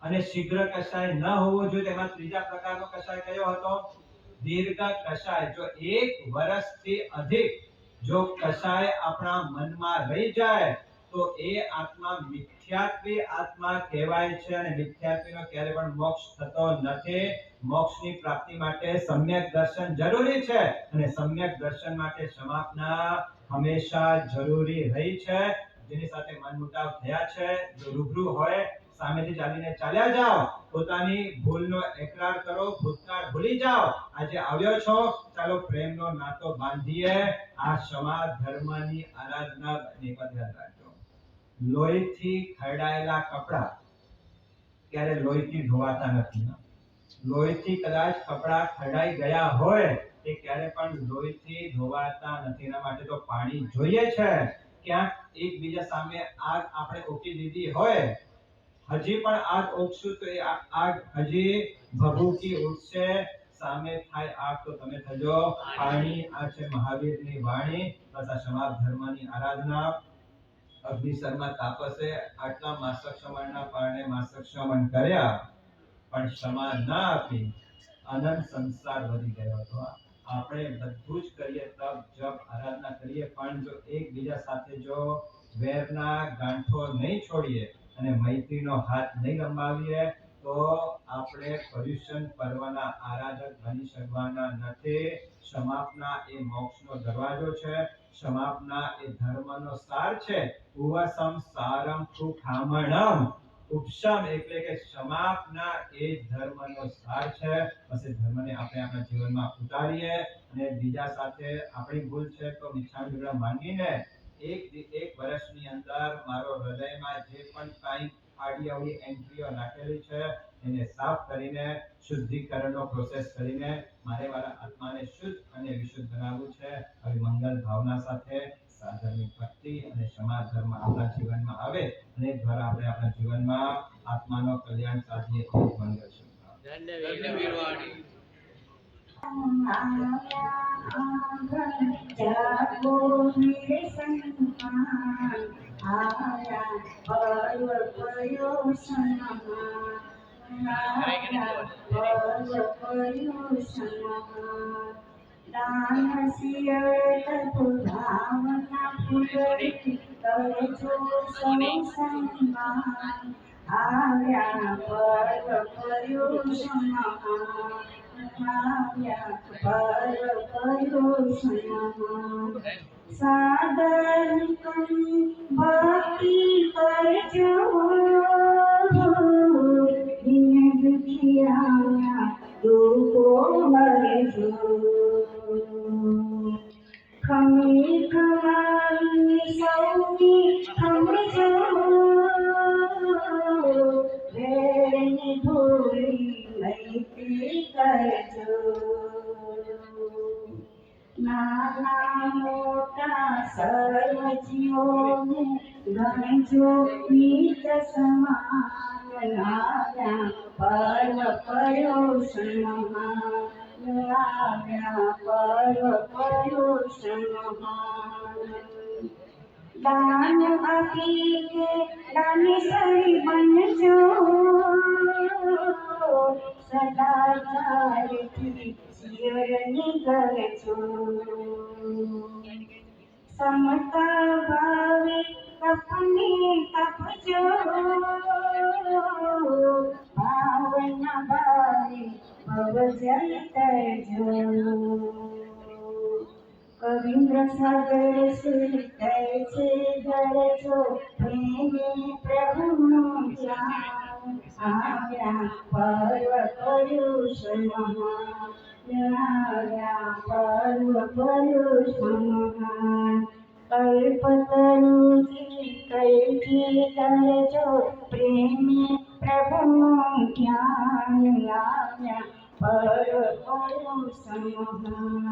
અને શીઘ્ર કષાય ન હોવો જોઈએ. તેમાં ત્રીજા પ્રકારનો કષાય કયો હતો? દીર્ઘ કષાય. જો 1 વર્ષથી અધિક જો કષાય આપણા મનમાં રહી જાય તો એ આત્મા મિથ્યાત્વી આત્મા કહેવાય છે અને મિથ્યાત્વીનો ક્યારે પણ મોક્ષ થતો નથી. મોક્ષની પ્રાપ્તિ માટે સમ્યક દર્શન જરૂરી છે અને સમ્યક દર્શન માટે ક્ષમાપના હંમેશા જરૂરી રહી છે. જેની સાથે મનમુટાવ થયા છે, જો રૂબરૂ હોય, સામેથી ચાલીને ચાલ્યા જાઓ, પોતાની ભૂલનો એકરાર કરો, ભૂતકાળ ભૂલી જાઓ. આજે આવ્યો છો, ચાલો પ્રેમનો નાતો બાંધીએ. આ ક્ષમા ધર્મની આરાધના. યાદ રાખજો, લોહીથી ખરડાયેલા કપડા ક્યારે લોહીથી ધોવાતા નથી. લોહીથી કદાચ કપડા ખરડાઈ ગયા હોય એ ક્યારે પણ લોહીથી ધોવાતા નથી. એના માટે તો પાણી જોઈએ છે. ક્યાંક એકબીજા સામે આગ આપણે ઓકી દીધી હોય, હજી પણ આગ ઓકશું તો એ આગ હજી ભભૂકી ઉઠશે. સામે થાય આગ તો તમે થજો પાણી. આ છે મહાવીરની વાણી. બસ આ ક્ષમા ધર્મની આરાધના. અગ્નિશર્મા તાપસે આટલા માસક ક્ષમણના પારણે માસક ક્ષમણ કર્યા, પણ ક્ષમા ના આપી, અનંત સંસાર વધી ગયો હતો. આપણે બધું જ કરીએ, તપ જપ આરાધના કરીએ, પણ જો એકબીજા સાથે જો વેરના ગાંઠો નહીં છોડીએ અને મૈત્રીનો હાથ નહીં લંબાવીએ તો આપણે પર્યુષણ પર્વના આરાધક બની શકવાના નથી. ક્ષમાપના એ મોક્ષનો દરવાજો છે. ક્ષમાપના એ ધર્મનો સાર છે. ઉવસમ સારમ સુખામણમ. ઉપશમ એટલે કે ક્ષમાપના એ ધર્મનો સાર છે. બસ એ ધર્મને આપણે આપણા જીવનમાં ઉતારીએ અને બીજા સાથે આપણી ભૂલ છે તો મિચ્છામિ દુક્કડમ માંગીને એક વર્ષની અંદર મારો હૃદયમાં જે પણ કાંઈ આડી અવળી એન્ટ્રીઓ નાખેલી છે એને સાફ કરીને શુદ્ધિકરણનો પ્રોસેસ કરીને મારે મારા આત્માને શુદ્ધ અને વિશુદ્ધ બનાવવું છે. આવી મંગલ ભાવના સાથે સાધર્મિક ભક્તિ અને ક્ષમા ધર્મ આપણા જીવનમાં આવે અને એ દ્વારા આપણે આપણા જીવનમાં આત્માનો કલ્યાણ સાધીએ એ જ મંગલ શુભ. જાગો મેરે સંતાન આયા પર્વ કયો સન્માન આયા પર્વ કયો સન્માન દાન સિયત ભાવના ફૂલરી કરજો સૌ સન્માન આયા પર્વ કયો સન્માન સાધન ભક્તિ કરજો દુખિયા દુઃખો મરજો ખમી ખમાઈ સૌની ખમજો વેરની ભૂલી મૈત્રી કરજો નાના મોટા સર્વ જીવોને ગણજો નીત સમાન આવ્યા પર્વ કયો સન્માન આવ્યા પર્વ કયો સન્માન દાન આપીને દાની સરી બનજો સદાચારથી શિરની કરજો સમતા ભાવે તપને તપજો ભાવના ભાવે ભવજલ તરજો કવિન્દ્ર સાગર સુર છે ગરજો પ્રેમે પ્રભુનું ધ્યાન આવ્યા પર્વ કયો સન્માન આવ્યા પર્વ કયો સન્માન કલ્પતરુથી કૈથી કરજો પ્રેમે પ્રભુનું ધ્યાન આવ્યા પર્વ કયો સન્માન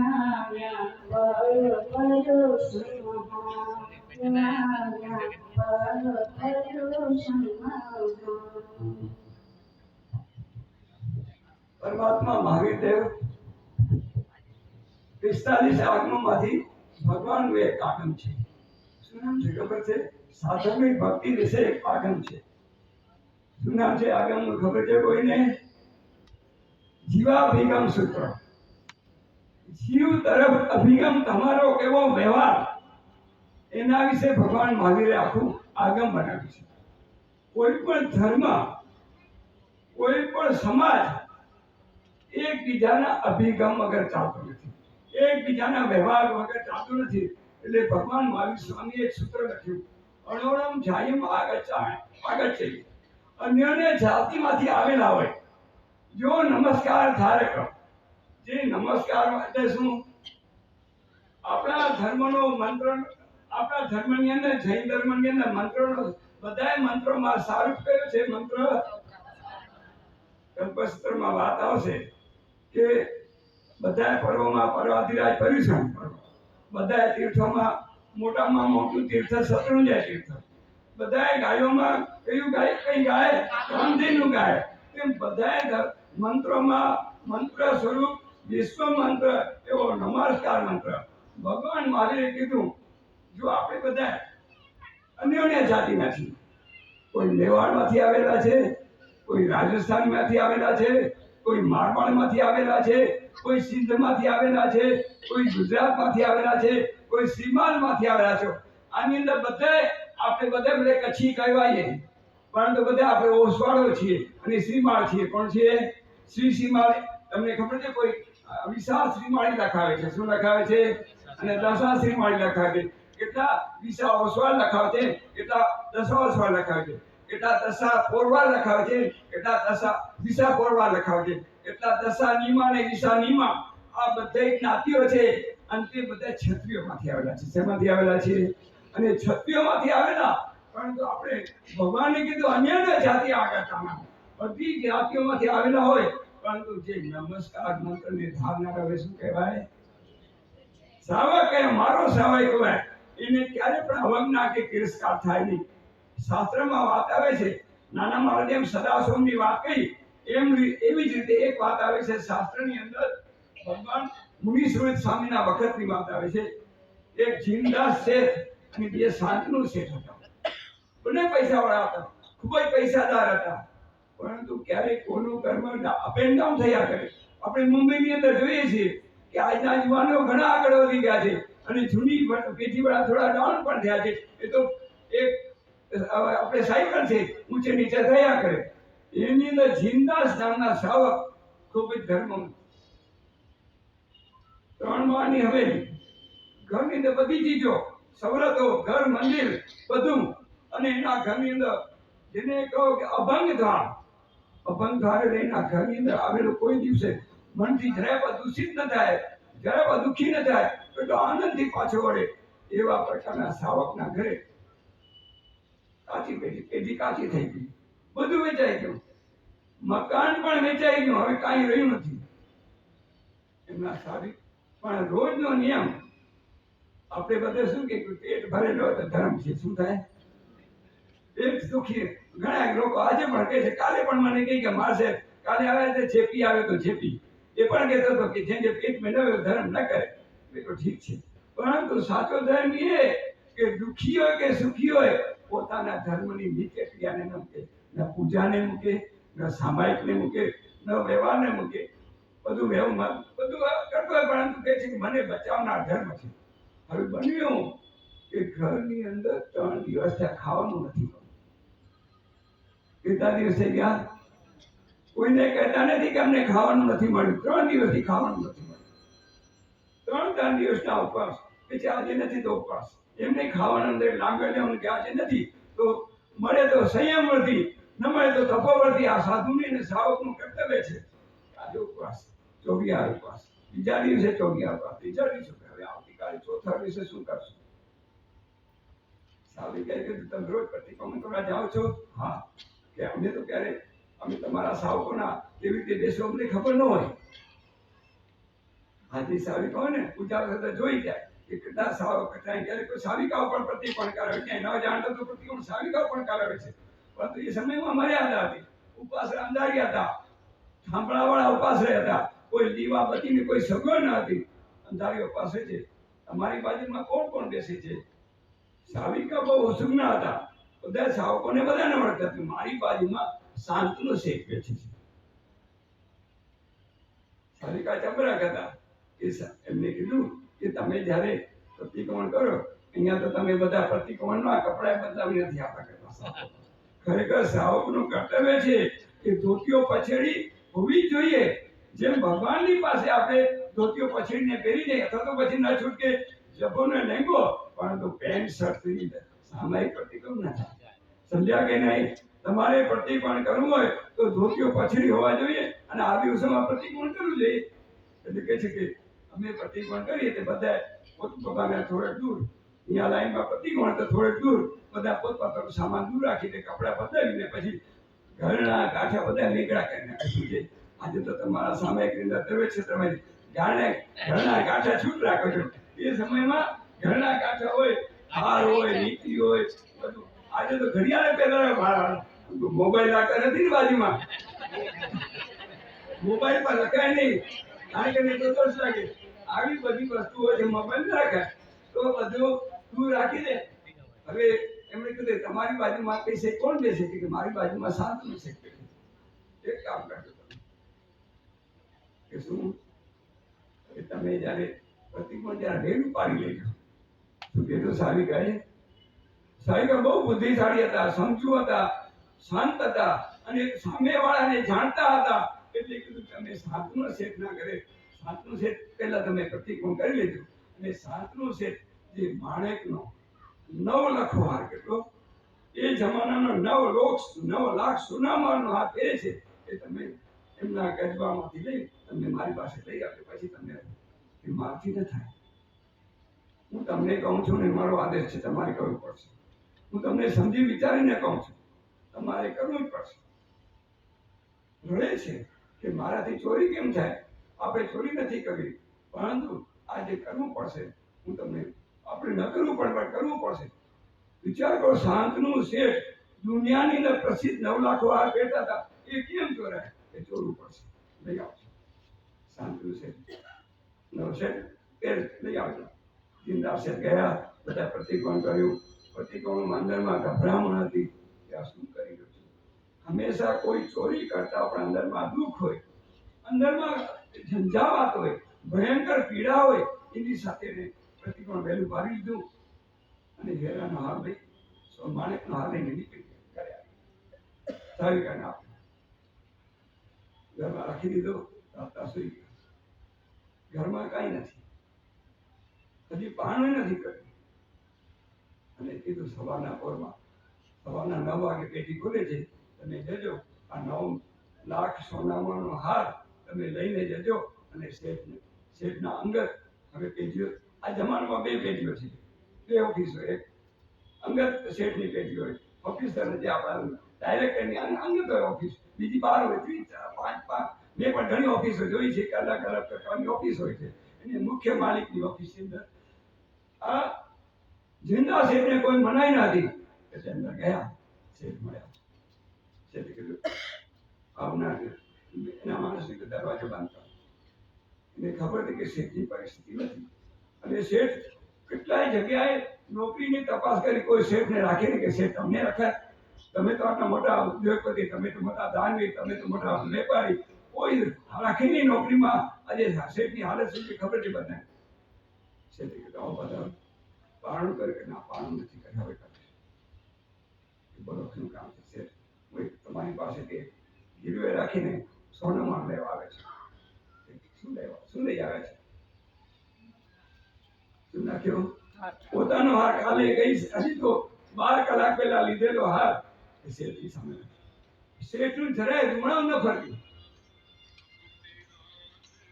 આવ્યા પર્વ કયો સન્માન આવ્યા પર્વ કયો સન્માન. પરમાત્મા મહાવીરદેવ 45 આગમોમાંથી ભગવાનનું એક આગમ છે. શું નામ છે ખબર છે? સાધર્મિક ભક્તિ વિશે એક આગમ છે. શું નામ છે આગમનું ખબર છે કોઈને? જીવાભિગમ સૂત્ર. જીવ તરફ અભિગમ તમારો કેવો વ્યવહાર એના વિશે ભગવાન મહાવીરે આખું આગમ બનાવ્યું છે. કોઈ પણ ધર્મ, કોઈ પણ સમાજ એકબીજાના અભિગમ વગર ચાલતો નથી, એકબીજાના વ્યવહાર વગર ચાલતો નથી. એટલે ભગવાન મહાવીર સ્વામીએ એક સૂત્ર લખ્યું, અણોરમ જાયમ આગચ્છે. અન્યને જાતિમાંથી આવેલા હોય જો નમસ્કાર ધારક, જે નમસ્કાર એટલે શું? આપણા ધર્મનો મંત્ર, આપણા ધર્મની અંદર, જૈન ધર્મની અંદર મંત્રનો બધાય મંત્રોમાં સારું કયું છે મંત્ર? કલ્પસૂત્રમાં વાત આવશે કે બધા પર્વોમાં પર્વાધિરાજ પર્યુષણ પર્વ, બધા તીર્થોમાં મોટામાં મોટું તીર્થ શત્રુંજય તીર્થ, બધા ગાયોમાં કયું ગાય? કઈ ગાય? રામજીનું ગાય. એમ બધા મંત્રોમાં મંત્ર સ્વરૂપ વિશ્વ મંત્ર એવો નમસ્કાર મંત્ર ભગવાન મહાવીરે કીધું. જો આપણે બધા અન્યોન્ય જાતિના છીએ, કોઈ મેવાડમાંથી આવેલા છે, કોઈ રાજસ્થાનમાંથી આવેલા છે, કોઈ મારવાડમાંથી આવેલા છે, કોઈ સિંધમાંથી આવેલા છે, કોઈ ગુજરાતમાંથી આવેલા છે, કોઈ સીમાલમાંથી આવેલા છે. આની અંદર બધા આપણે બધા કચ્છી કહેવાય, પરંતુ બધા આપણે ઓસવાળો છીએ અને સીમાળ છીએ. કોણ છીએ? શ્રી સીમાળ. તમને ખબર છે? કોઈ વિશાળ શ્રીમાળી લખાવે છે. શું લખાવે છે? અને દશા શ્રીમાળી લખાવે છે. કેટલા વિશાળ ઓસવાળ લખાવે છે, કેટલા દશા ઓસવાળ લખાવે છે, કેટલા દશા પોરવાળ લખાવે છે, કેટલા દશા વિશા પોરવાળ લખાવે છે, કેટલા દશા નીમા ને વિશા નીમા. આ બધી જ્ઞાતિઓ છે. અને તે બધા ક્ષત્રિયોમાંથી આવેલા છે. શેમાંથી આવેલા છે? અને ક્ષત્રિયોમાંથી આવેલા, પરંતુ આપણે ભગવાને કીધું અન્ય જાતિ આગળ તાના, બધી જાતિઓમાંથી આવેલા હોય, પરંતુ જે નમસ્કાર મંત્રને ધારનારા હોય શું કહેવાય? શ્રાવક. એ મારો શ્રાવક કહેવાય. એને ક્યારે પણ અવજ્ઞા કે તિરસ્કાર થાય નહીં. શાસ્ત્રમાં વાત આવે છે, નાના મારા જેમ સદાશિવની વાત કહી એવી જ રીતે એક વાત આવે છે શાસ્ત્રની અંદર. ભગવાન મુનિશ્વર સ્વામીના વખતની વાત આવે છે. એક જીનદાસ શેઠ અને બે શાંતનુ શેઠ હતા. બંને પૈસાવાળા હતા, ખૂબ જ પૈસાદાર હતા, પરંતુ ક્યારેક કોઈનું કર્મ અપ એન્ડ ડાઉન થયા કરે. આપણે મુંબઈની અંદર જોઈએ છીએ કે આજના યુવાનો ઘણા આગળ વધી ગયા છે અને જૂની પેઢીવાળા થોડા ડાઉન પણ થયા છે. એ તો એક આપણે સાયકલ છે, ઊંચે નીચે થયા કરે. એની અંદર જીનદાસ નામના શ્રાવક ખૂબ જ ધર્મ, 3 માળની હવેલી, ઘરની અંદર બધી ચીજો, સવલતો, ઘર, મંદિર, બધું. અને એના ઘરની અંદર જેને કહો કે અભંગ દ્વાર એના ઘરની અંદર આવેલો કોઈ દિવસે મનથી જરાય પણ દૂષિત ન થાય, જરાય પણ દુઃખી ન થાય, એટલો આનંદથી પાછો વળે. એવા પ્રકારના શ્રાવકના ઘરે કાચી પેઢી કાચી થઈ ગઈ. બધું વેચાઈ ગયું, મકાન પણ વેચાઈ ગયું, હવે કાંઈ રહ્યું નથી. એમના સારી પણ રોજનો નિયમ આપણે બધે શું કે પેટ ભરેલો હોય તો ધર્મ છે. શું થાય? પેટ સુખી. ઘણા લોકો આજે પણ કહે છે, કાલે પણ મને કહે કે મારશે, કાલે આવે તો ચેપી આવે તો ચેપી. એ પણ કહેતો હતો કે જે પેટ મેં ધર્મ ન કરે એ તો ઠીક છે, પરંતુ સાચો ધર્મ એ કે દુઃખી હોય કે સુખી હોય પોતાના ધર્મની નીચે ક્રિયાને ન મૂકે, ન પૂજાને મૂકે, ન સામાયિકને મૂકે, ન વ્યવહારને મૂકે. બધું બધું કરતો હોય, પરંતુ કહે છે કે મને બચાવનાર ધર્મ છે. હવે બન્યું કે ઘરની અંદર 3 દિવસ ત્યાં ખાવાનું નથી. કેટલા દિવસ થઈ ગયા? કોઈને કહેતા નથી કે અમને ખાવાનું નથી મળ્યું. 3 દિવસથી ખાવાનું નથી મળ્યું. 3 દિવસના ઉપવાસ. કે આજે નથી તો ઉપવાસ. એમને ખાવાનું અંદર લાંગર લેવાનું કે આજે નથી તો મળે તો સંયમ વર્તી, ન મળે તો તપો વર્તી. આ સાધુની અને શ્રાવકનું કર્તવ્ય છે. આજે ઉપવાસ, 24 ઉપવાસ. બીજા દિવસે 24 ઉપવાસ. ત્રીજા દિવસે હવે આવતીકાલે ચોથા દિવસે શું કરશું? સાવી કહે કે તમે રોજ પ્રતિક્રમણ કરવા જાઓ છો? હા. કે અમે તો ક્યારે અમે તમારા શ્રાવકોના કેવી રીતે બેસો અમને ખબર ન હોય. હાજી સાવી કહો ને પૂજા વખતે જોઈ જાય કે કેટલા શ્રાવક થાય. ક્યારે કોઈ સાવિકાઓ પણ પ્રતિક્રમણ કરાવે, ક્યાંય ન જાણતો તો પ્રતિક્રમણ સાવિકાઓ પણ કરાવે છે. પરંતુ એ સમયમાં મર્યાદા હતી. ઉપવાસ અંધારી હતા, થાંભળાવાળા ઉપાશ્રય હતા, કોઈ દીવાબત્તીની કોઈ સગવડ ન હતી. અંધારી ઉપાશ્રય છે. તમારી બાજુમાં કોણ બેસે છે? સાવિકા બહુ સુજ્ઞ હતા. બધા શ્રાવકોને બધાને મળતા હતું. મારી બાજુમાં શાંતનો શેખ બેઠે છે. સાવિકા ચબરક હતા. એમને કીધું કે તમે જ્યારે પ્રતિક્રમણ કરો અહીંયા તો તમે બધા પ્રતિક્રમણમાં કપડા બદલાવી નથી આપતા કરતા. ખરેખર શ્રાવકનું કર્તવ્ય છે કે ધોતીઓ પછેડી હોવી જોઈએ. જેમ ભગવાનની પાસે આપણે ધોતીઓ પછેડીને પહેરી જઈએ અથવા તો પછી ન છૂટકે જભો ને લેંગો, પરંતુ પેન્ટ શર્ટ સામાયિક પ્રતિક્રમણ ન થાય. સમજ્યા કે નહીં? તમારે પ્રતિક્રમણ કરવું હોય તો ધોતીઓ પછેડી હોવા જોઈએ અને આ દિવસોમાં પ્રતિક્રમણ કરવું જોઈએ. એટલે કહે છે કે અમે પ્રતિક્રમણ કરીએ તો બધા પોતપોતાના થોડેક દૂર, અહીંયા લાઈનમાં પ્રતિક્રમણ તો થોડેક દૂર, બધા પોતપોતાનું સામાન દૂર રાખીને કપડાં બદલાવીને પછી ઘરના કાંઠા બધા નીકળ્યા કરીને કશું છે. આજે તો તમારા સામાયિકની અંદર દરવેજ ક્ષેત્રમાં જાણે ઘરના કાંઠા છૂટ રાખો છો. એ સમયમાં ઘરના કાંઠા હોય, હાર હોય, નીતિ હોય, બધું. આજે તો ઘડિયાળે પહેલા મોબાઈલ રાખતા નથી ને બાજુમાં. મોબાઈલ પર લખાય નહીં, કારણ કે નહીં તો દોષ લાગે. આવી બધી વસ્તુઓ છે, મોબાઈલ ન રખાય તો બધું દૂર રાખી દે. હવે એમણે કીધું તમારી બાજુમાં કઈ છે કોણ બેસે? કે મારી બાજુમાં શાંતનું છે. એક કામ કરજો કે શું તમે જયારે પ્રતિક્રમણ ત્યારે રેલું પાડી લેજો. શું કીધું? સાવિકાએ બહુ બુદ્ધિશાળી હતા, સમજુ હતા, શાંત હતા અને સામેવાળાને જાણતા હતા. એટલે કીધું તમે શાંતનો શેઠ ના કરે. શાંતનો શેઠ પહેલા તમે પ્રતિક્રમણ કરી લેજો. અને શાંતનો શેઠ જે માણેકનો 9 લાખો હાર, કેટલો એ જમાનાનો 9 લાખ સોનામાંનો હાર પહેરે છે, એ તમે એમના ગજબામાંથી લઈ તમને મારી પાસે લઈ આવે. પછી તમને મારથી ન થાય. હું તમને કહું છું ને મારો આદેશ છે, તમારે કરવું પડશે. હું તમને સમજી વિચારીને કહું છું, તમારે કરવું જ પડશે. રડે છે કે મારાથી ચોરી કેમ થાય? આપણે ચોરી નથી કરવી, પરંતુ આજે કરવું પડશે. હું તમને આપણે ન કરવું પડે પણ કરવું પડશે. વિચાર કરો, શાંતનું શેઠ દુનિયાની અંદર પ્રસિદ્ધ 9 લાખ વાર પહેરતા હતા, એ કેમ ચોરાય? એ ચોરવું પડશે. લઈ આવજો શાંતનું શેઠ, નવ શેઠ લઈ આવજો. જિંદા શેઠ ગયા, બધા પ્રતિકોણ કર્યું. પ્રતિકોણ અંદરમાં ગભરામણ હતી કે આ શું કરી રહ્યો છું. હંમેશા કોઈ ચોરી કરતા આપણા અંદરમાં દુઃખ હોય, અંદરમાં ઝંઝાવાત હોય, ભયંકર પીડા હોય, એની સાથે પ્રતિકોણ વહેલું ભારી લીધું અને હેરાનો હાર લઈ માણેકનો હાર લઈને નીકળી ગયા. સારી કરીને આપણે ઘરમાં રાખી દીધો. રાતના સુઈ ગયા. ઘરમાં કાંઈ નથી, હજી પાણી નથી કર્યું. અને કીધું સવારના પોરમાં, સવારના 9 વાગે પેટી ખુલે છે, તમે જજો. આ 9 લાખ સોનામાંનો હાર તમે લઈને જજો. અને શેઠના અંગત હવે પેટીઓ, આ જમાનામાં 2 પેટીઓ છે, 2 ઓફિસો. એક અંગત શેઠની પેટી હોય, ઓફિસર જે આપણા ડાયરેક્ટરની અંગત હોય ઓફિસ. બીજી 12 હોય, 3, 4, 5. મેં પણ ઘણી ઓફિસો જોઈ છે કે અલગ અલગ પ્રકારની ઓફિસ હોય છે. એની મુખ્ય માલિકની ઓફિસની અંદર આ જિંદા શેઠને કોઈ મનાઈ નથી. એટલે અંદર ગયા, શેઠ મળ્યા. શેઠે કીધું આવનાર એના માણસને દરવાજો બાંધતા. એને ખબર હતી કે શેઠની પરિસ્થિતિ નથી. અને શેઠ કેટલાય જગ્યાએ નોકરીની તપાસ કરી, કોઈ શેઠને રાખે ને કે શેઠ તમને રખાય, તમે તો આટલા મોટા ઉદ્યોગપતિ, તમે તો મોટા દાનવીર, તમે તો મોટા વેપારી, કોઈ રાખીની નોકરીમાં આજે શેઠની હાલત શું છે ખબર છે બધાને. શેઠે કીધું આવો બધા પારણું કર્યું કે ના પારણું નથી કર્યું, હવે કરીશ. બોલો શું કામ છે શેઠ? તમારી પાસેથી ગીરવે રાખીને સોનામાં લેવા આવે છે. શું લઈ આવે છે? શું નાખ્યો? પોતાનો હાર. કાલે ગઈ, હજી તો 12 કલાક પહેલા લીધેલો હાર શેઠની સામે. શેઠનું જરાય રૂમાણ ન ફર્યું.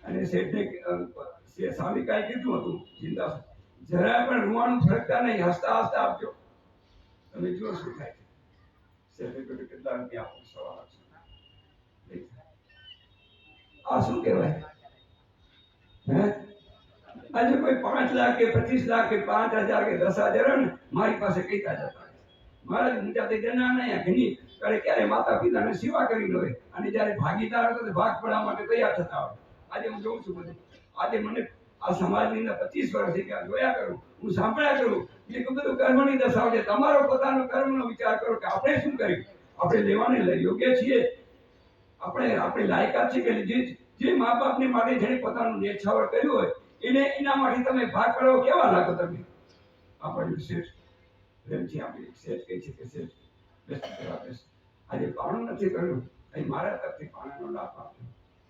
અને શેઠને સાવિકાએ કીધું હતું, ચિંતા જરાય પણ રૂવાણું ફરકતા નહીં, હસતા હસતા આપજો, તમે જુઓ શું થાય છે. શેઠે કહ્યું કેટલા રૂપિયા આપો? 1.25 લાખ. આ શું કહેવાય? હે, આજે કોઈ 5 લાખ કે 25 લાખ કે 5,000 કે 10,000 ને મારી પાસે કઈતા જતા. મારા નીચાથી જના નહીં ઘણી કરે, ક્યારે માતા પિતાને સેવા કરી હોય અને જ્યારે ભાગીદાર હતો તો ભાગ પડવા માટે તૈયાર થતા હોય. આજે હું જોઉં છું બધું. આજે મને આ સમાજની અંદર 25 વર્ષથી કે જોયા કરું, હું સાંભળ્યા કરું. એ બધું કર્મની દશા છે. તમારો પોતાનો કર્મનો વિચાર કરો કે આપણે શું કર્યું, આપણે લેવાને યોગ્ય છીએ, આપણે લાયકાત છે કે જે મા બાપને માટે જેને પોતાનું નેછાવર કર્યું હોય એને એના માટે તમે ભાગ પાડો, કેવા લાગો તમે? આપણને શેઠ પ્રેમથી આપી. શેઠ કહે છે કે શેઠ બેસ્ટ કરવા બેસ, આજે પાણું નથી કર્યું, અહીં મારા તરફથી પાણાનો લાભ આપજો.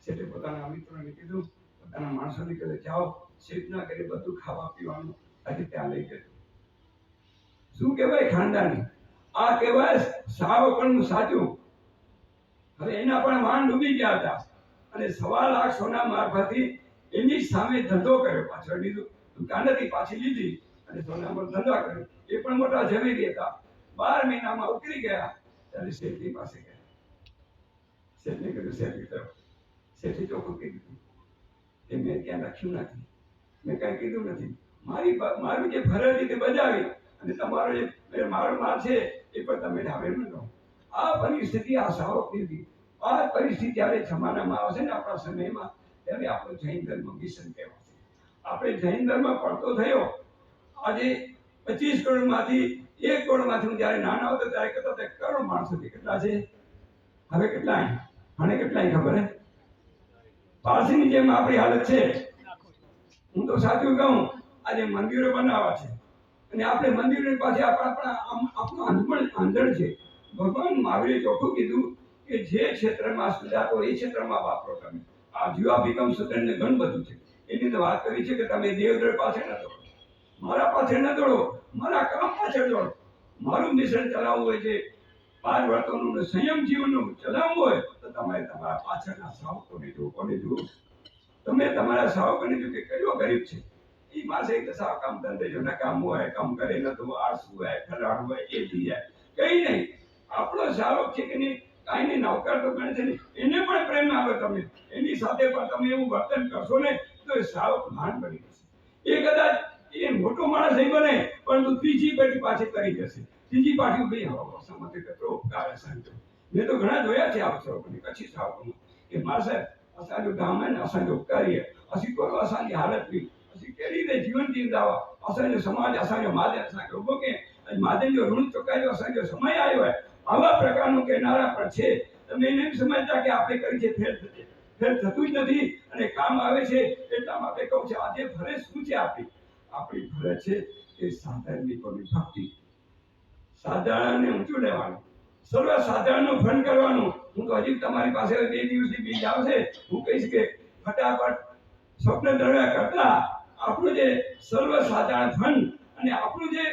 શેઠે પોતાના મિત્રોને કીધું, પોતાના માણસોને કીધું જાઓ શેઠના ઘરે બધું ખાવા પીવાનું આજે ત્યાં લઈ જજો. શું કહેવાય ખાનદાની? આ કહેવાય સાવપણનું સાચું. હવે એના પણ વાન ડૂબી ગયા હતા અને 1.25 લાખ સોના મારફતથી એની સામે ધંધો કર્યો. પાછળ લીધું, દુકાન હતી પાછી લીધી અને સોનામાં ધંધો કર્યો. એ પણ મોટા ઝવેરી હતા. 12 મહિનામાં ઉતરી ગયા. ત્યારે શેઠની પાસે ગયા. શેઠને કીધું શેઠ તરફ. શેઠે ચોખ્ખું કીધું કે મેં ક્યાં લખ્યું નથી, મેં કાંઈ કીધું નથી. મારું જે ફરજ રીતે બજાવી અને તમારો જે મારો માલ છે એ પણ તમે ઢાવે ન લો. આ પરિસ્થિતિ આ સાવકની હતી. આ પરિસ્થિતિ જ્યારે જમાનામાં આવશે ને આપણા સમયમાં, ત્યારે આપણો જૈન ધર્મ મિશન કહેવાશે. આપણે જૈન ધર્મ પડતો થયો. આજે 25 કરોડમાંથી 1 કરોડમાંથી હું જ્યારે નાનો હતો ત્યારે કહેતો હતો 1 કરોડ માણસો કેટલા છે, હવે કેટલા? અને કેટલાય ખબર હે? પારસીની જેમ આપણી હાલત છે. હું તો સાચું કહું, આજે મંદિરો બનાવવા છે અને આપણે મંદિરોની પાસે આપણું આંધણ છે. ભગવાન મહાવીરે ચોખ્ખું કીધું કે જે ક્ષેત્રમાં સુજાતો એ ક્ષેત્રમાં વાપરો તમે. આ જીવાભિગમ સૂત્રને ઘણું બધું છે. એની અંદર વાત કરી છે કે તમે દેવદ્ર પાસે ન દોડો, મારા પાસે ન દોડો, મારા કામ પાછળ દોડો. મારું મિશન ચલાવવું હોય છે, 5 વર્તનનું સંયમ જીવનનું ચલાવવું હોય તો તમારે તમારા પાછળના સાવકોને જુઓ. કોને જુઓ? તમે તમારા સાવકોને જુઓ કે કયો ગરીબ છે, એ માસે દશા કામ ધંધે જો નકામ હોય કામ કરે નતું આળસુ હોય ખરાડ હોય એ થઈ જાય કઈ નહીં આપણો સારો છે કે નહીં કાંઈ નહીં નૌકર તો ગણે છે ને એને પણ પ્રેમ આવે તમે એની સાથે પણ તમે એવું વર્તન કરશો ને તો એ સારો મહાન બની જશે એ કદાચ એ મોટો માણસ નહીં બને પરંતુ ત્રીજી પેઢી પાછી કરી જશે ત્રીજી પાછી ભાઈ સમતે કચરો ઉપકાર સંતો મેં તો ઘણા જોયા છે આપ સૌને કચ્છી સાહેબનું કે મારા સાહેબ असांजो गांव है असांजो उपकारी है असीं करो असांजी हालत बि असीं कहिड़ी रीते जीवन जींदा हुआ असांजो समाज असांजो मादे असांखे उभो कयईं अॼु मादे जो ऋण चुकाइजो असांजो समय आयो है આવા પ્રકારનું કહેનારા પણ છે તમે એને એમ સમજતા કે આપણે કરી છે ફેર થશે ફેર થતું જ નથી અને કામ આવે છે એટલા માટે કહું છું આજે ફરજ શું છે આપણી ફરજ છે એ સાધારણની ભક્તિ સાધારણને ઊંચું લેવાનું સર્વ સાધારણનું ફંડ કરવાનું હું તો હજી તમારી પાસે 2 દિવસની બીજ આવશે હું કહીશ કે ફટાફટ સ્વપ્ન દ્રવ્ય કરતા આપણું જે સર્વ સાધારણ ફંડ અને આપણું જે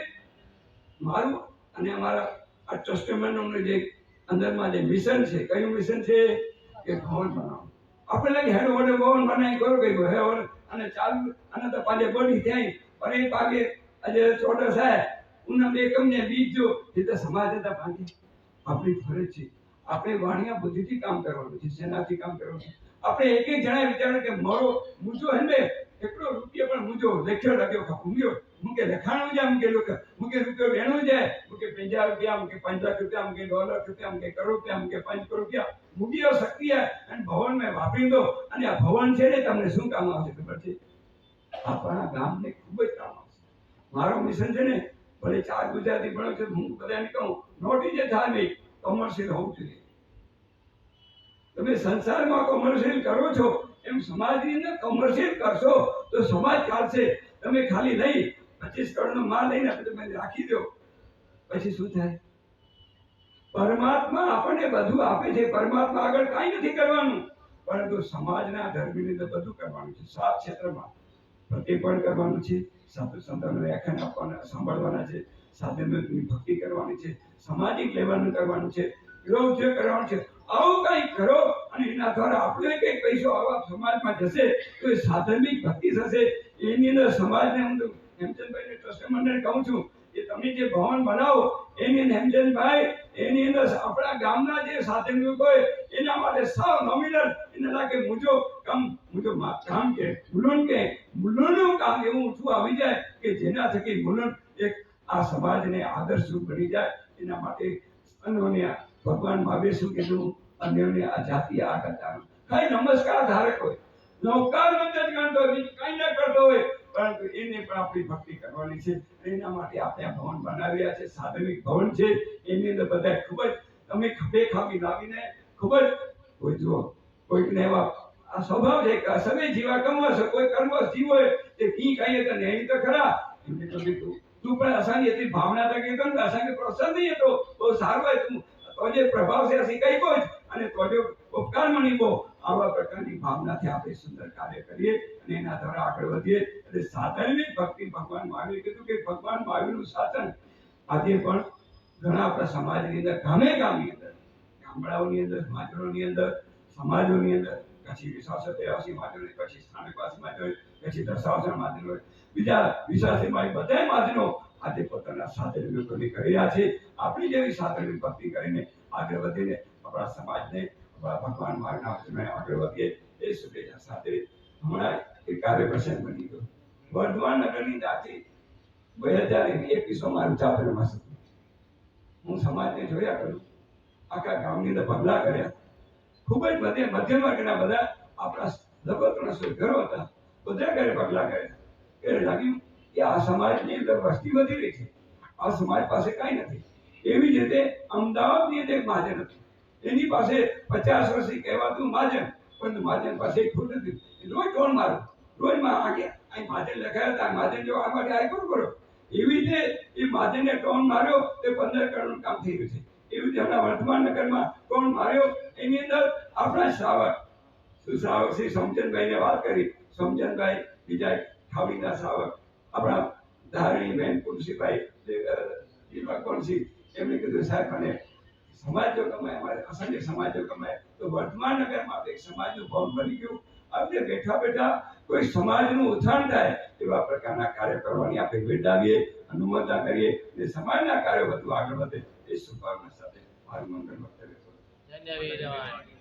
મારું અને અમારા આ ટ્રસ્ટમેન્ટનું જે અંદરમાં જે મિશન છે કયું મિશન છે કે ભવન બનાવવું આપણે લાગે હેડ વડે ભવન બનાવી કરો કે હેડ અને ચાલુ અને તો પાછે બોડી થાય પર એ પાગે આજે ચોટો થાય ઉના બે કમને બીજ જો એ તો સમાજ હતા ભાંગી આપણી ફરજ છે આપણે વાણિયા બુદ્ધિથી કામ કરવાનું છે સેનાથી કામ કરવાનું છે આપણે એક જણા વિચારો કે મારો મૂજો હે ને એકડો રૂપિયો પણ મૂજો લખ્યો લગ્યો ખપુંગ્યો મુકે લખાણું જાય મુકે રૂપિયો લેણું જાય મુકે 50 રૂપિયા મુકે 5 લાખ રૂપિયા મુકે $1 રૂપિયા મુકે કરોડ રૂપિયા મુકે 5 કરોડ રૂપિયા મૂકીઓ શક્તિ અને ભવન મેં વાપરી દો અને આ ભવન છે ને તમને શું કામ આવશે ખબર છે આપણા ગામને ખૂબ જ કામ આવશે મારો મિશન છે ને ભલે 4 ગુજરાતી ભણો છે હું બધાને કહું નોટી જે થાય નહીં કોમર્શિયલ હોવું જોઈએ તમે સંસારમાં કોમર્શિયલ કરો છો એમ સમાજની અંદર કોમર્શિયલ કરશો તો સમાજ ચાલશે તમે ખાલી લઈ 25 કરોડનો માલ લઈને તમે રાખી દો પછી શું થાય પરમાત્મા આપણને બધું આપે છે પરમાત્મા આગળ કાંઈ નથી કરવાનું પરંતુ સમાજના ધર્મની અંદર બધું કરવાનું છે 7 ક્ષેત્રમાં પ્રતિપણ કરવાનું છે સાધુ સંતોને વ્યાખ્યાન આપવાના સાંભળવાના છે સાધનની ભક્તિ કરવાની છે સામાજિક લેવાનું કરવાનું છે વિરોધ કરવાનું છે આવું કંઈ કરો અને એના દ્વારા આપણો કંઈક પૈસો આવા સમાજમાં જશે તો એ સાધનિક ભક્તિ થશે એની અંદર સમાજને હું હેમચંદભાઈને ટ્રસ્ટ મંડળ કહું છું કે તમે જે ભવન બનાવો એની અંદર હેમચંદભાઈ એની અંદર આપણા ગામના જે સાધનિક હોય એના માટે સાવ નોમિનલ એને લાગે મુજો કામ કે મુલોનું કામ એવું ઊંચું આવી જાય કે જેના થકી મુલન એક આ સમાજને આદર્શરૂપ બની જાય એના માટે અન્યોને ભગવાન મહાવીર શું કીધું અન્યોને આ જાતિ આ કરતા કઈ નમસ્કાર ધારક હોય નૌકાર મંત્ર ગણતો હોય બીજું કઈ ના કરતો હોય પરંતુ એને પણ આપણી ભક્તિ કરવાની છે એના માટે આપણે આ ભવન બનાવ્યા છે સાધનિક ભવન છે એની અંદર બધા ખૂબ જ તમે ખભે ખાવી લાવીને ખૂબ જ કોઈ જુઓ કોઈકને એવા આ સ્વભાવ છે કે સવે જીવા કમવશ કોઈ કર્મવશ જીવ હોય તે કી કહીએ તો નહીં તો ખરા એમને તો કીધું તું પણ અસાની એટલી ભાવના તો કીધું ને અસાંગે પ્રોત્સાહન નહીં હતો બહુ સારું હોય તું તો જે પ્રભાવ છે ਅਸੀਂ કઈ બોજ અને તો જો ઉપકાર મણીબો આવા પ્રકારની ભાવનાથી આપણે સુંદર કાર્ય કરીએ અને એના દ્વારા આગળ વધીએ એટલે સાધનની ભક્તિ ભગવાન મહાવીર કીધું કે ભગવાન મહાવીરનું શાસન આજે પણ ઘણા આપણા સમાજની અંદર ગામની અંદર ગામડાઓની અંદર સમાજોની અંદર સમાજોની અંદર કચ્છી વિશ્વાસ દેવાસી માધ્યમ કચ્છી સ્થાનિકવાસી માધ્યમ કચ્છી દશાવસર માધ્યમ બીજા વિશ્વાસી બધા માધ્યમો આજે પોતાના સાધન કરી રહ્યા છે આપણી જેવી સાધનની ભક્તિ કરીને આગળ વધીને આપણા સમાજને ભગવાન મહાવીરના આગળ વધીએ એ શુભેચ્છા સાથે હમણાં એક કાર્ય પ્રસંગ બની ગયો વર્ધમાન નગરની જાતિ 2021 મારું ચાપરમાં હતું હું સમાજને જોયા કરું આખા ગામની અંદર પગલા કર્યા ખૂબ જ મધ્યમ વર્ગના બધા આપણા લગભગ 300 ઘરો હતા બધા ઘરે પગલા કર્યા ત્યારે લાગ્યું કે આ સમાજની અંદર વસ્તી વધી રહી છે આ સમાજ પાસે કાંઈ નથી એવી જ રીતે અમદાવાદની અંદર એક મહાજન હતું એની પાસે 50 વર્ષથી કહેવાતું મહાજન પણ મહાજન પાસે એક ફૂટ નથી રોજ ટોન મારો રોજ આગે અહીં મહાજન લખાયા હતા મહાજન જો આ માટે આ કરો એવી રીતે એ મહાજનને ટોન માર્યો તે 15 કરોડનું કામ થઈ ગયું છે એવી રીતે હમણાં વર્ધમાન નગરમાં ટોન માર્યો એની અંદર આપણા શ્રાવક શ્રી સમચંદભાઈને વાત કરી સમચંદભાઈ બીજા ઠાવીના શ્રાવક આપણા ધારણીબેન તુલસીભાઈ કોણસી એમણે કીધું સાહેબ મને સમાજ જો કમાય અમારે અસંખ્ય સમાજ જો કમાય તો વર્ધમાન નગરમાં એક સમાજનું ભવન બની ગયું આપણે બેઠા કોઈ સમાજનું ઉત્થાન થાય એવા પ્રકારના કાર્ય કરવાની આપણે વેડાવીએ, અનુમોદના કરીએ અને સમાજના કાર્યો વધુ આગળ વધે એ શુભકામના સાથે મારું મંગળ વક્તવ્ય કરું. ધન્ય વીરવાન.